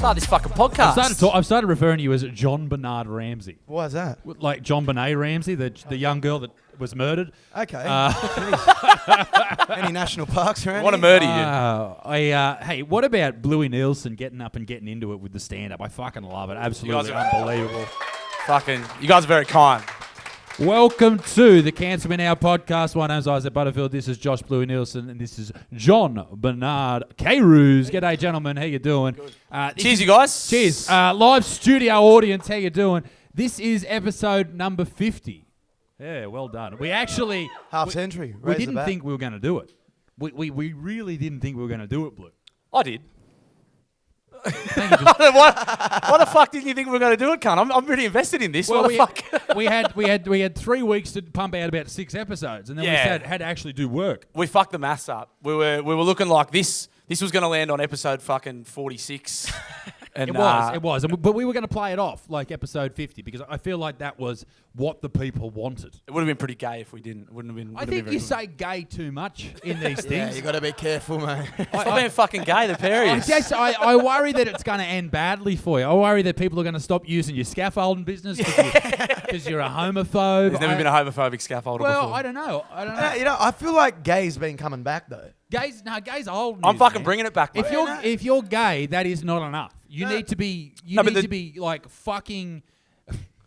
Start this fucking podcast. I've started referring to you as John Bernard Ramsey. Why is that? Like John Benet Ramsey, the young girl that was murdered. Okay. Any national parks around? I want to here? murder you. Hey, what about Bluey Nielsen getting up and getting into it with the stand-up? I fucking love it. Absolutely unbelievable. You guys are very kind. Welcome to the Cancel Me Now podcast. My name's Isaac Butterfield. This is Josh Bluey Nielsen, and this is John Bernard K-Roos. G'day, gentlemen. How you doing? Cheers, you guys. Cheers. Live studio audience, how you doing? This is episode number 50. Yeah, well done. We actually... Half century. We didn't think we were going to do it. We really didn't think we were going to do it, Blue. I did. Thank you. What the fuck didn't you think we were going to do it, cunt? I'm really invested in this. Well, what the fuck? we had 3 weeks to pump out about 6 episodes, and then we had to actually do work. We fucked the maths up. We were looking like this. This was going to land on episode fucking 46. And, it was. But we were going to play it off like episode 50 because I feel like that was what the people wanted. It would have been pretty gay if we didn't. It wouldn't have been. I think you say gay too much in these things. Yeah, you got to be careful, mate. Stop being fucking gay, the pair is. I worry that it's going to end badly for you. I worry that people are going to stop using your scaffolding business because you're a homophobe. There's never been a homophobic scaffolder before. Well, I don't know. I feel like gay's been coming back though. Gay's old news, I'm fucking man. bringing it back, mate. If you're gay, that is not enough. You need to be like fucking.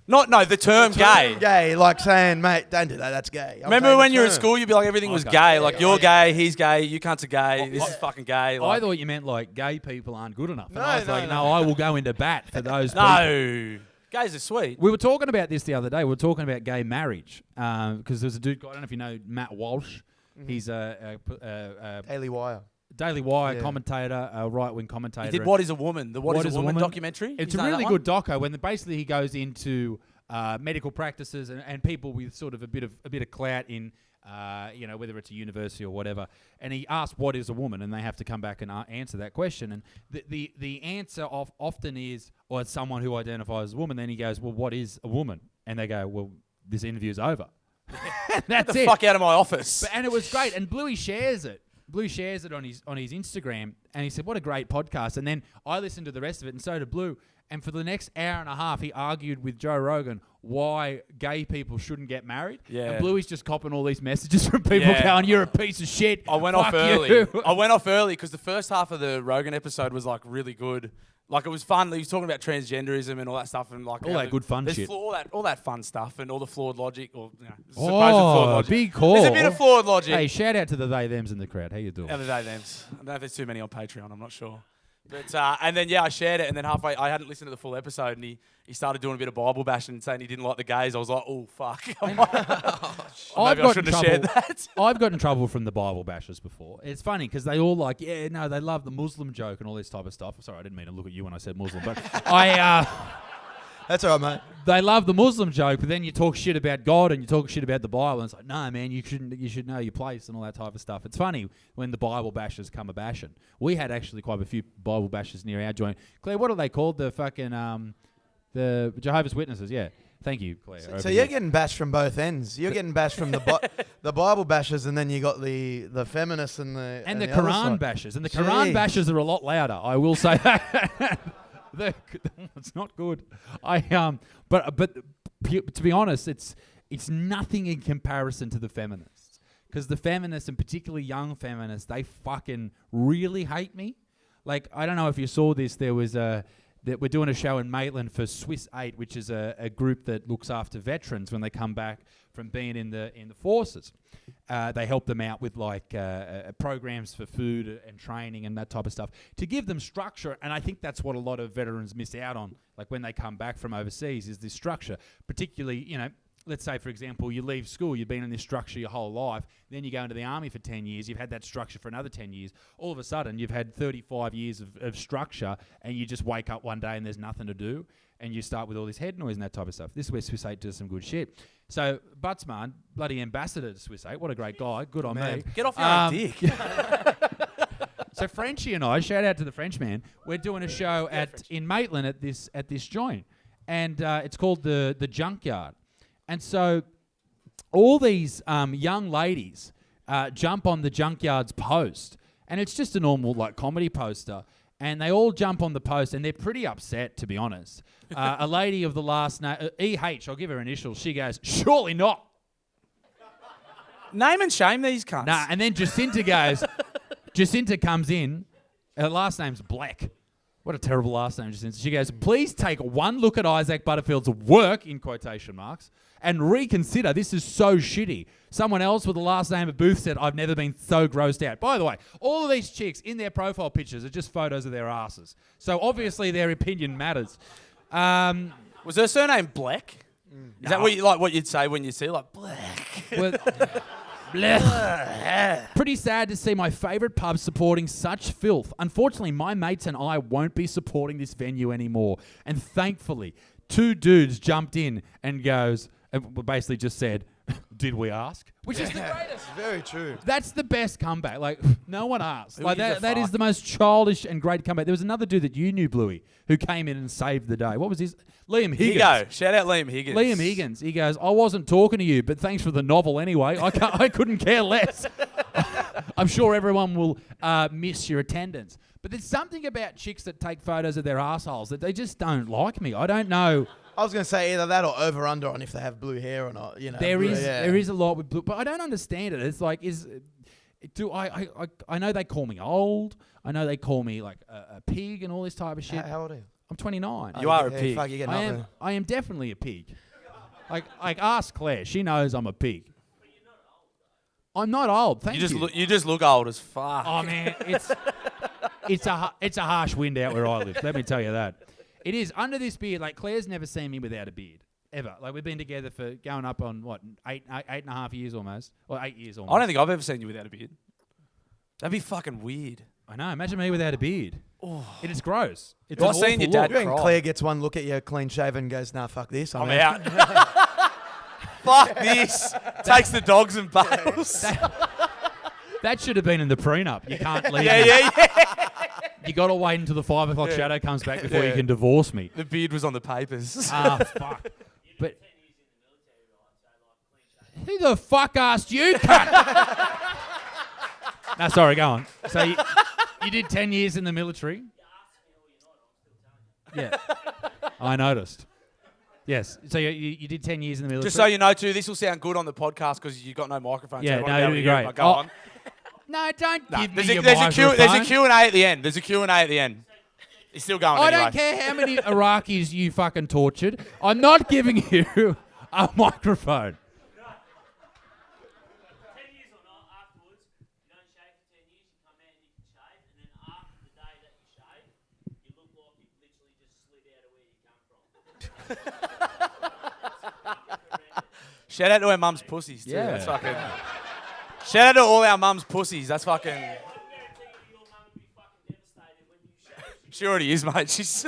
The term gay. Gay, like saying, mate, don't do that. That's gay. Remember when you were at school, you'd be like, everything was gay. Like, you're gay, he's gay, you cunts are gay, this is fucking gay. I thought you meant like gay people aren't good enough. And No, I was no, like, no. I will go into bat for those people. No. Gays are sweet. We were talking about this the other day. We were talking about gay marriage because there's a dude, I don't know if you know Matt Walsh. Mm-hmm. He's a Daily Wire. Daily Wire commentator, a right-wing commentator. He did What is a Woman? The What is a Woman documentary? It's a really good doco when basically he goes into medical practices and people with sort of a bit of clout in whether it's a university or whatever, and he asks what is a woman, and they have to come back and answer that question, and the answer often is, or it's someone who identifies as a woman. Then he goes, well, what is a woman? And they go, well, this interview's over. That's Get the it. fuck out of my office. And it was great, and Bluey shares it. Blue shares it on his Instagram, and he said, what a great podcast. And then I listened to the rest of it, and so did Blue. And for the next hour and a half, he argued with Joe Rogan why gay people shouldn't get married. Yeah. And Bluey's just copping all these messages from people going, you're a piece of shit. I went off early. I went off early because the first half of the Rogan episode was like really good. Like it was fun. He was talking about transgenderism and all that stuff, and like all that good fun shit. All that fun stuff, and all the flawed logic. Or flawed logic. Big call. There's a bit of flawed logic. Hey, shout out to the they thems in the crowd. How you doing? The they thems. I don't know if there's too many on Patreon. I'm not sure. But and then I shared it, and then halfway I hadn't listened to the full episode, and he started doing a bit of Bible bashing and saying he didn't like the gays. I was like, oh fuck. Maybe I shouldn't have shared that. I've gotten in trouble from the Bible bashers before. It's funny because they all like, they love the Muslim joke and all this type of stuff. Sorry, I didn't mean to look at you when I said Muslim, but That's all right, mate. They love the Muslim joke, but then you talk shit about God and you talk shit about the Bible, and it's like, no, man, you should know your place and all that type of stuff. It's funny when the Bible bashers come a bashing. We had actually quite a few Bible bashers near our joint. Claire, what are they called? The fucking the Jehovah's Witnesses, yeah. Thank you, Claire. So you're getting bashed from both ends. You're getting bashed from the Bible bashers, and then you got the feminists and the Quran bashers. And the Quran bashers are a lot louder. I will say that. It's not good. But to be honest, it's nothing in comparison to the feminists, because the feminists, and particularly young feminists, they fucking really hate me. Like, I don't know if you saw this. There was that we're doing a show in Maitland for Swiss 8, which is a group that looks after veterans when they come back from being in the forces. They help them out with like programs for food and training and that type of stuff to give them structure. And I think that's what a lot of veterans miss out on, like when they come back from overseas, is this structure. Particularly, let's say, for example, you leave school, you've been in this structure your whole life, then you go into the army for 10 years, you've had that structure for another 10 years. All of a sudden, you've had 35 years of structure, and you just wake up one day and there's nothing to do, and you start with all this head noise and that type of stuff. This is where Swiss 8 does some good shit. So, Buttsman, bloody ambassador to Swiss 8, what a great guy, good on me. Get off your own dick. So Frenchie and I, shout out to the Frenchman, we're doing a show in Maitland at this joint, and it's called the Junkyard. And so all these young ladies jump on the Junkyard's post, and it's just a normal like comedy poster. and they all jump on the post, and they're pretty upset, to be honest. A lady of the last name, EH, I'll give her initials. She goes, surely not. Name and shame these cunts. Nah, and then Jacinta goes, Jacinta comes in, her last name's Black. What a terrible last name, Jacinta. She goes, please take one look at Isaac Butterfield's work, in quotation marks, and reconsider. This is so shitty. Someone else with the last name of Booth said, I've never been so grossed out. By the way, all of these chicks in their profile pictures are just photos of their asses. So obviously their opinion matters. Was her surname Black? Is that what you'd say when you see Black? Well, pretty sad to see my favourite pub supporting such filth. Unfortunately, my mates and I won't be supporting this venue anymore. And thankfully, 2 dudes jumped in and basically just said, did we ask? Which is the greatest. Very true. That's the best comeback. Like, no one asked. Who Like gives a that is fuck? the most childish and great comeback. There was another dude that you knew, Bluey, who came in and saved the day. What was his? Liam Higgins. Here you go. Shout out Liam Higgins. Liam Higgins. He goes, I wasn't talking to you, but thanks for the novel anyway. I couldn't care less. I'm sure everyone will miss your attendance. But there's something about chicks that take photos of their assholes that they just don't like me. I don't know. I was going to say either that or over under on if they have blue hair or not. You know, There blue- is yeah. there is a lot with blue, but I don't understand it. It's like I know they call me old. I know they call me like a pig and all this type of shit. How old are you? I'm 29. You are a Yeah, pig. Fuck, you're getting I up am. there. I am definitely a pig. Like ask Claire. She knows I'm a pig. I'm not old. Thank you. You just look old as fuck. Oh man, it's a harsh wind out where I live. Let me tell you that. It is under this beard. Like Claire's never seen me without a beard ever. Like we've been together for going up on what eight and a half years almost, or 8 years almost. I don't think I've ever seen you without a beard. That'd be fucking weird. I know. Imagine me without a beard. Oh. It is gross. It's Well, an I've seen awful your dad look. You reckon cry. Claire gets one look at you clean shaven and goes, nah, fuck this. I'm out. Fuck this. Takes the dogs and bails. That should have been in the prenup. You can't leave. Yeah, me. yeah, yeah. You got to wait until the 5 o'clock shadow comes back before you can divorce me. The beard was on the papers. Ah, fuck. But who the fuck asked you, cunt? No, sorry, go on. So you did 10 years in the military? Yeah. I noticed. Yes. So you did 10 years in the military? Just so you know, too, this will sound good on the podcast because you've got no microphone. Yeah, so no, it'll be great. Go Oh, on. No, don't give me your There's microphone. a Q&A at the end. There's a Q&A at the end. It's still going I anyway. don't care how many Iraqis you fucking tortured. I'm not giving you a microphone. 10 years or not, afterwards, you don't shave for 10 years, you come out and you can shave, and then after the day that you shave, you look like you've literally just slid out of where you come from. Shout out to our mum's pussies, too. Yeah. That's fucking... Shout out to all our mum's pussies. That's fucking... I guarantee you your mum would be fucking devastated when you shave. She already is, mate. She's...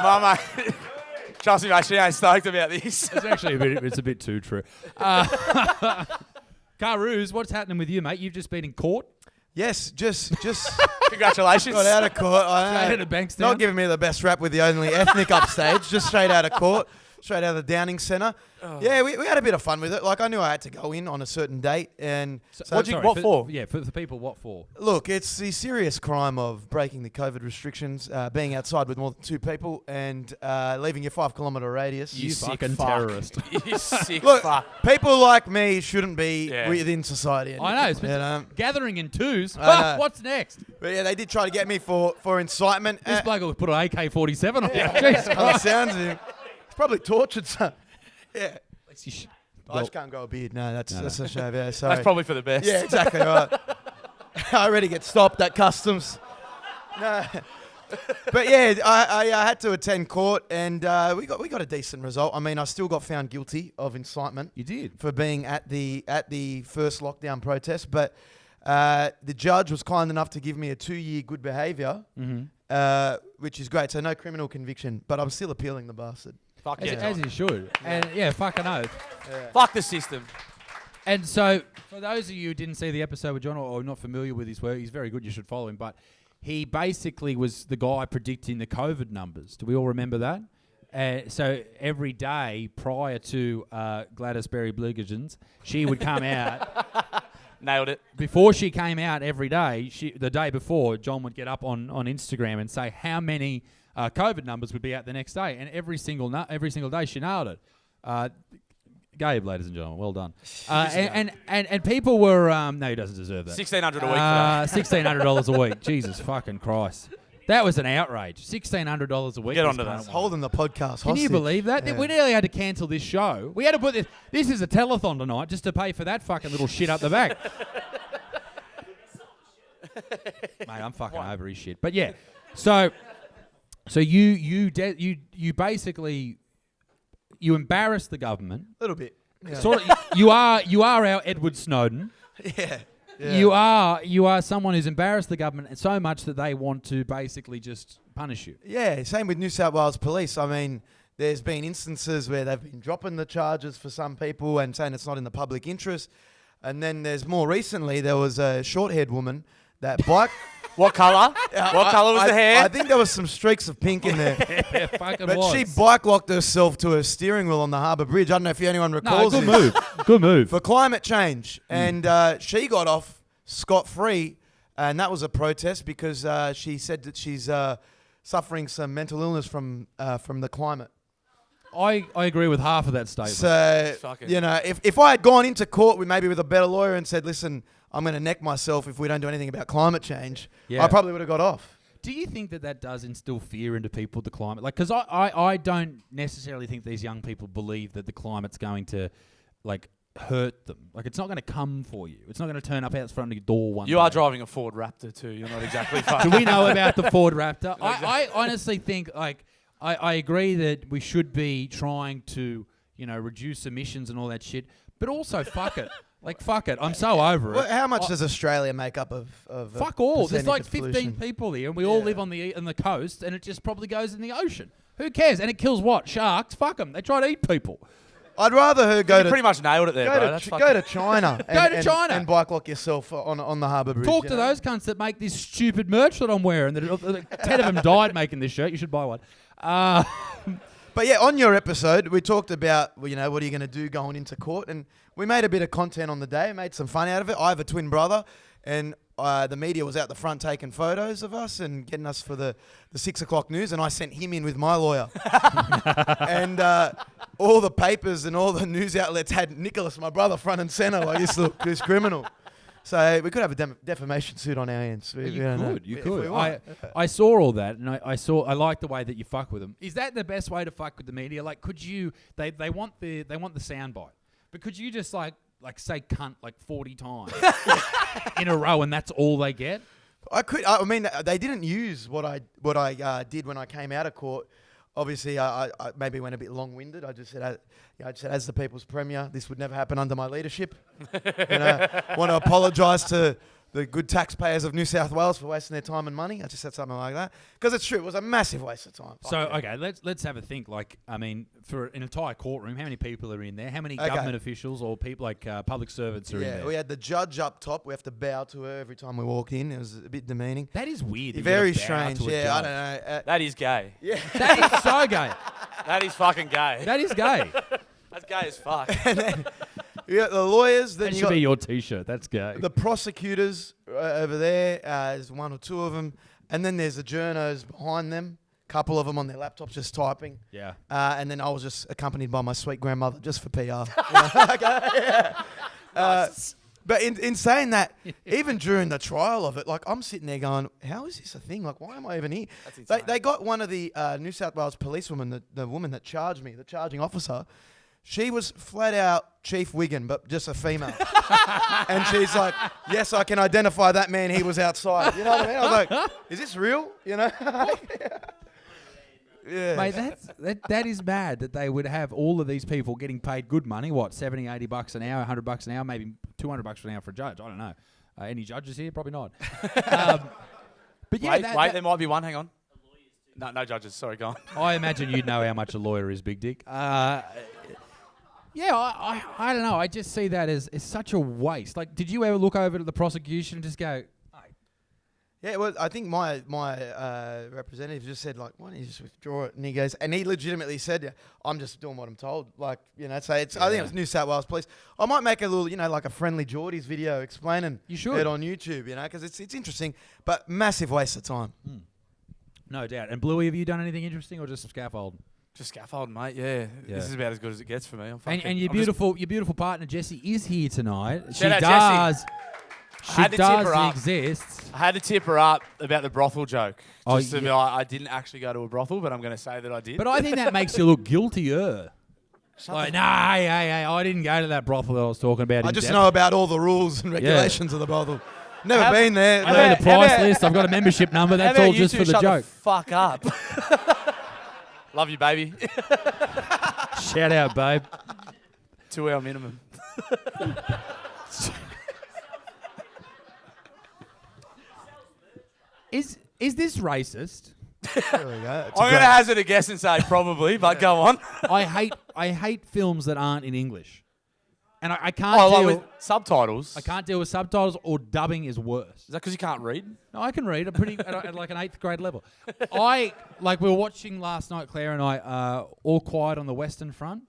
Mum, mate. Trust me, mate. She ain't stoked about this. It's actually it's a bit too true. Caroos, what's happening with you, mate? You've just been in court. Yes, just Congratulations. got out of court. I know. Straight out of Bankstown. Not giving me the best rap with the only ethnic upstage. Just straight out of court, straight out of the Downing Centre. Yeah, we had a bit of fun with it. Like I knew I had to go in on a certain date, and What for? Yeah, for the people, what for? look, it's the serious crime of breaking the COVID restrictions, being outside with more than 2 people, and leaving your 5-kilometre radius. You sick fucking fuck. terrorist. You sick Look, fuck. people like me shouldn't be Yeah. within society. I know. It's You know? gathering in twos. I know. What's next? But yeah, they did try to get me for incitement. This bloke will put an AK-47 on you. By the sounds of him, he's probably tortured some. Yeah. I just can't grow a beard. No, that's a shame. Yeah, sorry. That's probably for the best. Yeah, exactly right. I already get stopped at customs. No. But yeah, I had to attend court, and we got a decent result. I mean, I still got found guilty of incitement. You did. For being at the first lockdown protest, but the judge was kind enough to give me a 2-year good behaviour, which is great. So no criminal conviction, but I'm still appealing the bastard. Fuck As, yeah. as you should. And yeah, fucking oath. Fuck the system. And so, for those of you who didn't see the episode with John or not familiar with his work, he's very good. You should follow him. But he basically was the guy predicting the COVID numbers. Do we all remember that? So every day prior to Gladys Berry-Blugigens, she would come out Nailed it. before she came out every day, the day before, John would get up on Instagram and say how many COVID numbers would be out the next day, and every single day she nailed it. Gabe, ladies and gentlemen, well done. And people were no, he doesn't deserve that. $1,600 a week for that. $1,600 a week. Jesus fucking Christ. That was an outrage. $1,600 a week. Get onto that. Holding the podcast Can you hostage. believe that? Yeah. We nearly had to cancel this show. We had to put this. This is a telethon tonight just to pay for that fucking little shit up the back. Mate, I'm fucking over his shit. But yeah, so you basically you embarrass the government. A little bit. Yeah. Sort of, you are our Edward Snowden. Yeah. You are someone who's embarrassed the government so much that they want to basically just punish you. Yeah, same with New South Wales Police. I mean, there's been instances where they've been dropping the charges for some people and saying it's not in the public interest. And then there's more recently, there was a short-haired woman that bike... What colour? What colour was the hair? I think there was some streaks of pink in there. Yeah, fucking But was. she bike locked herself to her steering wheel on the Harbour Bridge. I don't know if anyone recalls good this. move. Good move. For climate change. And she got off scot-free, and that was a protest because she said that she's suffering some mental illness from the climate. I agree with half of that statement. So, Fucking- you know, if I had gone into court with maybe with a better lawyer and said, listen, I'm going to neck myself if we don't do anything about climate change, Yeah. I probably would have got off. Do you think that does instill fear into people, the climate? Like, because I don't necessarily think these young people believe that the climate's going to, like, hurt them. Like, it's not going to come for you. It's not going to turn up out front of your door one You day. are driving a Ford Raptor too. You're not exactly Do fucking. we know about the Ford Raptor? I honestly think, like, I agree that we should be trying to, reduce emissions and all that shit, but also fuck it. Like, fuck it. I'm so over it. Well, how much does Australia make up of Fuck all. There's percentage like of 15 pollution? people here, and we all live on the coast, and it just probably goes in the ocean. Who cares? And it kills what? Sharks? Fuck them. They try to eat people. I'd rather her go You to pretty much nailed it there, bro. That's go fucking- to China. and bike lock yourself on the Harbour Bridge. Talk you to know? those cunts that make this stupid merch that I'm wearing. 10 of them died making this shirt. You should buy one. But yeah, on your episode, we talked about, what are you going to do going into court? And we made a bit of content on the day, made some fun out of it. I have a twin brother, and the media was out the front taking photos of us and getting us for the 6 o'clock news, and I sent him in with my lawyer. And all the papers and all the news outlets had Nicholas, my brother, front and centre, like this criminal. So we could have a defamation suit on our hands. You could. I saw all that, and I like the way that you fuck with them. Is that the best way to fuck with the media? Like, could you? They want the soundbite, but could you just like say cunt like 40 times in a row, and that's all they get? I could. I mean, they didn't use what I did when I came out of court. Obviously, I maybe went a bit long-winded. I just said, as the people's premier, this would never happen under my leadership. Want to apologise to the good taxpayers of New South Wales for wasting their time and money. I just said something like that because it's true. It was a massive waste of time. So okay, let's have a think. Like, I mean, for an entire courtroom, how many people are in there? How many government officials or people like public servants are in there? We had the judge up top. We have to bow to her every time we walk in. It was a bit demeaning. That is weird. that you Very gotta bow strange. to a Yeah, I judge. don't know. That is gay. Yeah. That is so gay. That is fucking gay. That is gay. That's gay as fuck. You got the lawyers. Then That you should got be your T-shirt. That's gay. the prosecutors over there. There's one or two of them, and then there's the journos behind them. Couple of them on their laptops just typing. Yeah. And then I was just accompanied by my sweet grandmother just for PR. But in saying that, even during the trial of it, like I'm sitting there going, how is this a thing? Like, why am I even here? That's insane. They got one of the New South Wales policewomen, the woman that charged me, the charging officer. She was flat out Chief Wiggin, but just a female. And she's like, yes, I can identify that man. He was outside. You know what I mean? I was like, is this real? You know? Yeah. Mate, that is mad that they would have all of these people getting paid good money. What, $70, $80 an hour, $100 an hour, maybe $200 an hour for a judge. I don't know. Any judges here? Probably not. But yeah, Wait, there might be one. Hang on. No judges. Sorry, go on. I imagine you'd know how much a lawyer is, Big Dick. Yeah, I don't know. I just see that as such a waste. Like, did you ever look over to the prosecution and just go, Yeah, well, I think my representative just said, like, why don't you just withdraw it? And he goes, and he legitimately said, yeah, I'm just doing what I'm told. Like, you know, so it's, I think it was New South Wales Police. I might make a little, you know, like a friendly Geordies video explaining it on YouTube, you know, because it's interesting, but massive waste of time. No doubt. And Bluey, have you done anything interesting or just scaffold? Just scaffold, mate. Yeah. This is about as good as it gets for me. And your beautiful partner Jessie is here tonight. Shout out Jessie. She does exist. I had to tip her up about the brothel joke. Oh, Just to be like, I didn't actually go to a brothel, but I'm going to say that I did. But I think that makes you look guiltier. Like, nah, hey, I didn't go to that brothel that I was talking about. I just know about all the rules and regulations of the brothel. Never been there. I know the price list. I've got a membership number. That's all just for the joke. Shut the fuck up. Love you, baby. Shout out, babe. 2 hour minimum. Is this racist? There we go. I'm going to hazard a guess and say probably, but go on. I hate films that aren't in English, and I can't deal like with subtitles. I can't deal with subtitles or dubbing is worse. Is that because you can't read? No, I can read. I'm pretty at like an 8th grade level. We were watching last night, Claire and I, All Quiet on the Western Front.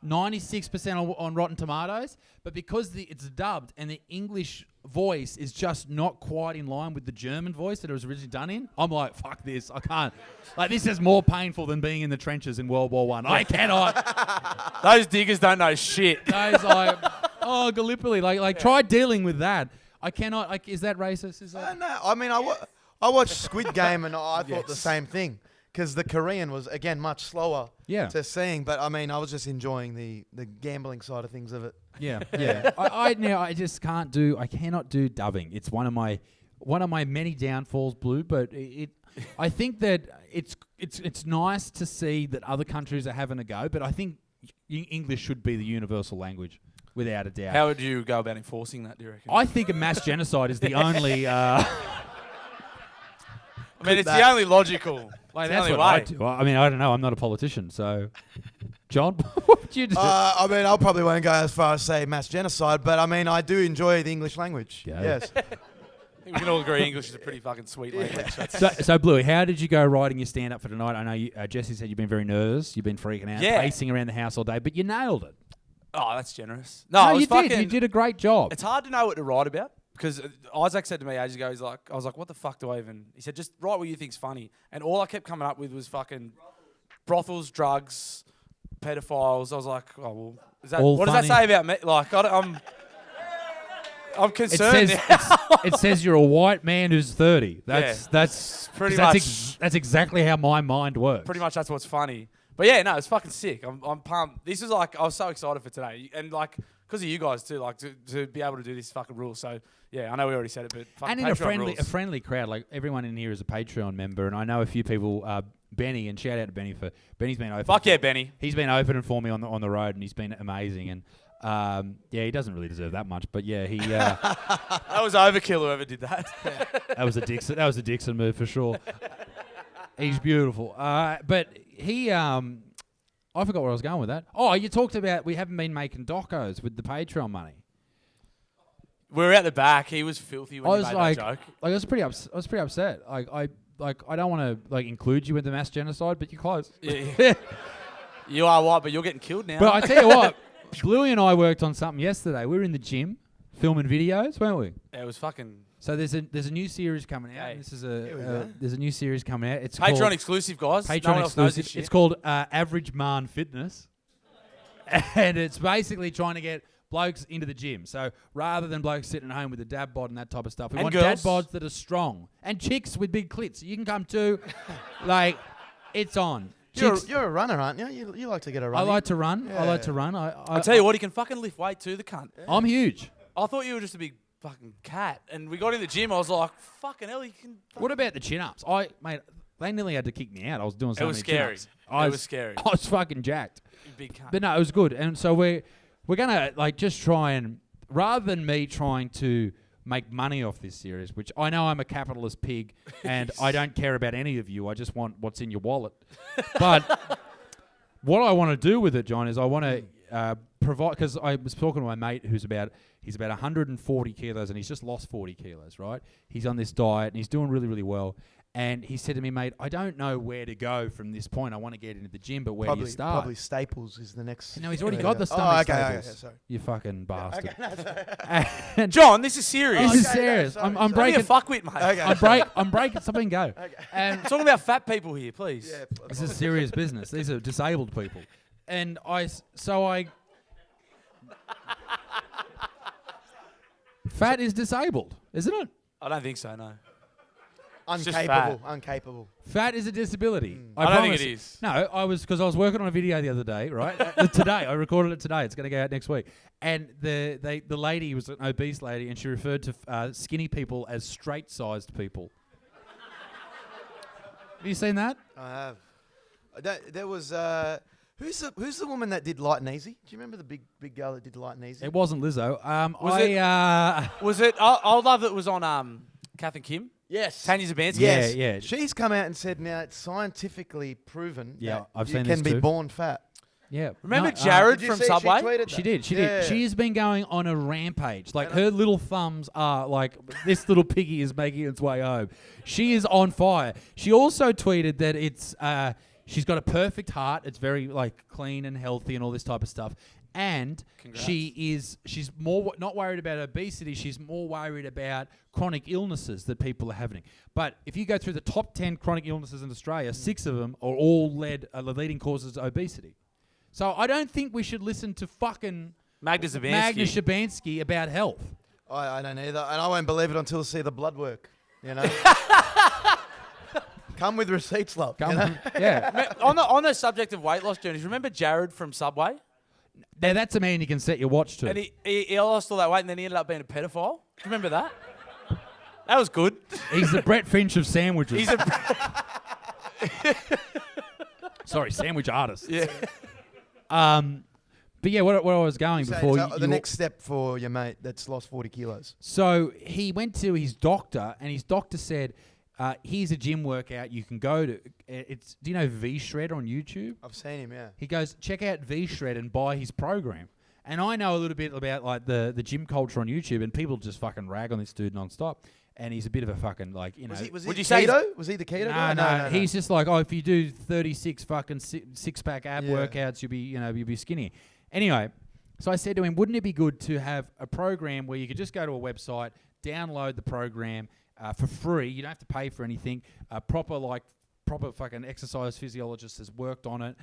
96% on Rotten Tomatoes, but because it's dubbed and the English voice is just not quite in line with the German voice that it was originally done in, I'm like, fuck this, I can't. Like, this is more painful than being in the trenches in World War I. I cannot. Those diggers don't know shit. Those Gallipoli, try dealing with that. I cannot. Like, is that racist? Is that? No, I mean, I watched Squid Game and I thought the same thing. Because the Korean was, again, much slower to seeing. But, I mean, I was just enjoying the gambling side of things of it. Yeah. I just can't do, I cannot do dubbing. It's one of my many downfalls, Blue. But I think that it's nice to see that other countries are having a go. But I think English should be the universal language, without a doubt. How would you go about enforcing that, do you reckon? I think a mass genocide is the only... I mean, it's the only logical... That's what I do. I mean, I don't know. I'm not a politician, so... John, what would you do? I mean, I probably won't go as far as say mass genocide, but I mean, I do enjoy the English language. Yeah. Yes. I think we can all agree English is a pretty fucking sweet language. So, Bluey, how did you go writing your stand-up for tonight? I know Jessie said you've been very nervous. You've been freaking out, pacing around the house all day, but you nailed it. Oh, that's generous. No, you did. You did a great job. It's hard to know what to write about. Because Isaac said to me ages ago, I was like, what the fuck do I even... He said, just write what you think's funny. And all I kept coming up with was fucking brothels, drugs, pedophiles. I was like, oh, well, is that, what does that say about me? Like, I'm concerned it says you're a white man who's 30. That's pretty much... that's exactly how my mind works. Pretty much that's what's funny. But yeah, no, it's fucking sick. I'm pumped. This is like, I was so excited for today. And like... Because of you guys too, like to be able to do this fucking rule. So yeah, I know we already said it, but fucking and in Patreon a friendly crowd, like everyone in here is a Patreon member, and I know a few people. Benny, and shout out to Benny for Benny's been open. Fuck yeah, Benny. He's been opening for me on the road, and he's been amazing. And he doesn't really deserve that much, but yeah, he. That was overkill. Whoever did that. That was a Dixon move for sure. He's beautiful, but he. I forgot where I was going with that. Oh, you talked about we haven't been making docos with the Patreon money. We were at the back. He was filthy when he made that joke. I was pretty upset. I don't want to include you in the mass genocide, but you're close. Yeah. You are white, but you're getting killed now. But I tell you what, Bluey and I worked on something yesterday. We were in the gym filming videos, weren't we? Yeah, it was fucking. So there's a new series coming out. Hey. This is there's a new series coming out. It's Patreon called, exclusive, guys. Patreon no one else knows this exclusive. shit. It's called Average Man Fitness, and it's basically trying to get blokes into the gym. So rather than blokes sitting at home with a dad bod and that type of stuff, we want dad bods that are strong and chicks with big clits. You can come too. Like, it's on. You're a runner, aren't you? You like to get a run. I like to run. Yeah. I like to run. I'll tell you what, he can fucking lift weight too, the cunt. Yeah. I'm huge. I thought you were just a big fucking cat. And we got in the gym, I was like, fucking hell, you can... What about the chin-ups? Mate, they nearly had to kick me out. I was doing so many chin-ups. It was scary. I was fucking jacked. Big cunt. But no, it was good. And so we're going to just try and, rather than me trying to make money off this series, which I know I'm a capitalist pig and I don't care about any of you. I just want what's in your wallet. But what I want to do with it, John, is I want to provide, because I was talking to my mate he's about 140 kilos and he's just lost 40 kilos, right? He's on this diet and he's doing really, really well. And he said to me, mate, I don't know where to go from this point. I want to get into the gym, but where do you start? Probably Staples is the next. No, he's already got the stomach Oh, okay, Staples. okay, sorry. You fucking bastard. Okay, no, sorry. And John, this is serious. this is okay, serious. sorry, I'm sorry. Don't be a breaking. fuckwit, mate. Okay. I'm breaking something. Go. Okay. And We're talking about fat people here, please. Yeah, this is serious business. These are disabled people. And fat is disabled, isn't it? I don't think so, no. just Uncapable. Fat is a disability. I don't think promise. it is. No, because I was working on a video the other day, right? Today, I recorded it today. It's going to go out next week. And the lady was an obese lady, and she referred to skinny people as straight-sized people. Have you seen that? I have. There was who's the woman that did Light and Easy? Do you remember the big girl that did Light and Easy? It wasn't Lizzo. Was it? I love it was on Kath and Kim. Yes. Tanya Zabanski. Yes. Yeah. She's come out and said now it's scientifically proven Yeah, that I've you seen can this be too. born fat. Yeah. Remember No, Jared Did you from see Subway? She tweeted that? She did. Yeah. She has been going on a rampage. Like her little thumbs are like this little piggy is making its way home. She is on fire. She also tweeted that it's she's got a perfect heart. It's very like clean and healthy and all this type of stuff. And Congrats. she's more not worried about obesity. She's more worried about chronic illnesses that people are having. But if you go through the top 10 chronic illnesses in Australia, 6 of them are all leading causes of obesity. So I don't think we should listen to fucking Magda Zabanski. Magda Shabansky about health. I don't either, and I won't believe it until I see the blood work. You know. Come with receipts, love. you know? Yeah. on the subject of weight loss journeys, remember Jared from Subway? Now that's a man you can set your watch to. And he lost all that weight and then he ended up being a pedophile. Do you remember that? That was good. He's the Brett Finch of sandwiches. He's a Sorry, sandwich artist. yeah. But yeah, where I was going So before the next step for your mate that's lost 40 kilos. So he went to his doctor, and his doctor said, "Here's a gym workout you can go to. It's do you know V Shred on YouTube? I've seen him, yeah. He goes, check out V Shred and buy his program. And I know a little bit about like the gym culture on YouTube, and people just fucking rag on this dude nonstop. And he's a bit of a fucking like you know. Was Would he you say keto? Was he the keto guy? No. He's just like, oh, if you do 36 fucking six-pack ab Yeah. workouts, you'll be skinny. Anyway, so I said to him, wouldn't it be good to have a program where you could just go to a website, download the program for free? You don't have to pay for anything. Proper fucking exercise physiologist has worked on it.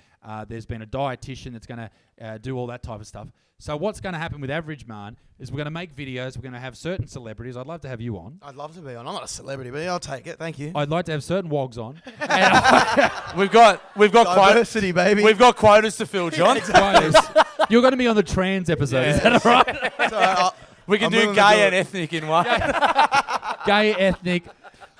There's been a dietitian that's going to do all that type of stuff. So what's going to happen with Average Man is we're going to make videos. We're going to have certain celebrities. I'd love to have you on. I'd love to be on. I'm not a celebrity, but I'll take it. Thank you. I'd like to have certain wogs on. We've got Diversity, baby. We've got quotas to fill, John. Guys, you're going to be on the trans episode. Is that all right? So, We can I'm do willing to gay do and it. ethnic in one. Gay, ethnic,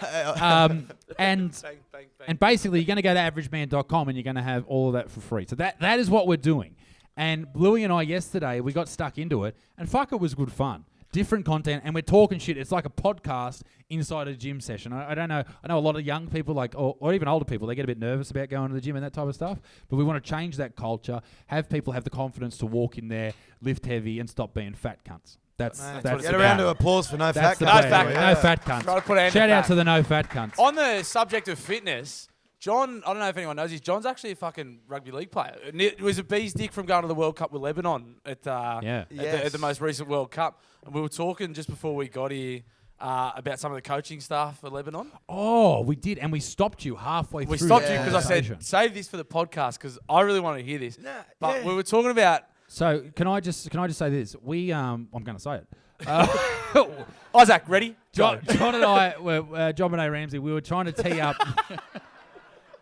and Bang, bang, bang. and basically you're going to go to averageman.com and you're going to have all of that for free. So that is what we're doing. And Bluey and I yesterday, we got stuck into it, and fuck, it was good fun. Different content, and we're talking shit. It's like a podcast inside a gym session. I don't know. I know a lot of young people, or even older people, they get a bit nervous about going to the gym and that type of stuff. But we want to change that culture, have people have the confidence to walk in there, lift heavy, and stop being fat cunts. That's Man, what it's get around to about. applause for no That's fat the guys. No plan. fat No cunts. fat cunts. Try to put an end to Shout out fat. to the no fat cunts. On the subject of fitness, John, I don't know if anyone knows this, John's actually a fucking rugby league player. And it was a bee's dick from going to the World Cup with Lebanon at the most recent World Cup. And we were talking just before we got here about some of the coaching staff for Lebanon. Oh, we did, and we stopped you halfway through. We stopped the you because I conversation. said, save this for the podcast because I really want to hear this. Nah, But yeah. we were talking about So can I just say this? I'm going to say it. Isaac, ready? John and I were John Benet Ramsey. We were trying to tee up.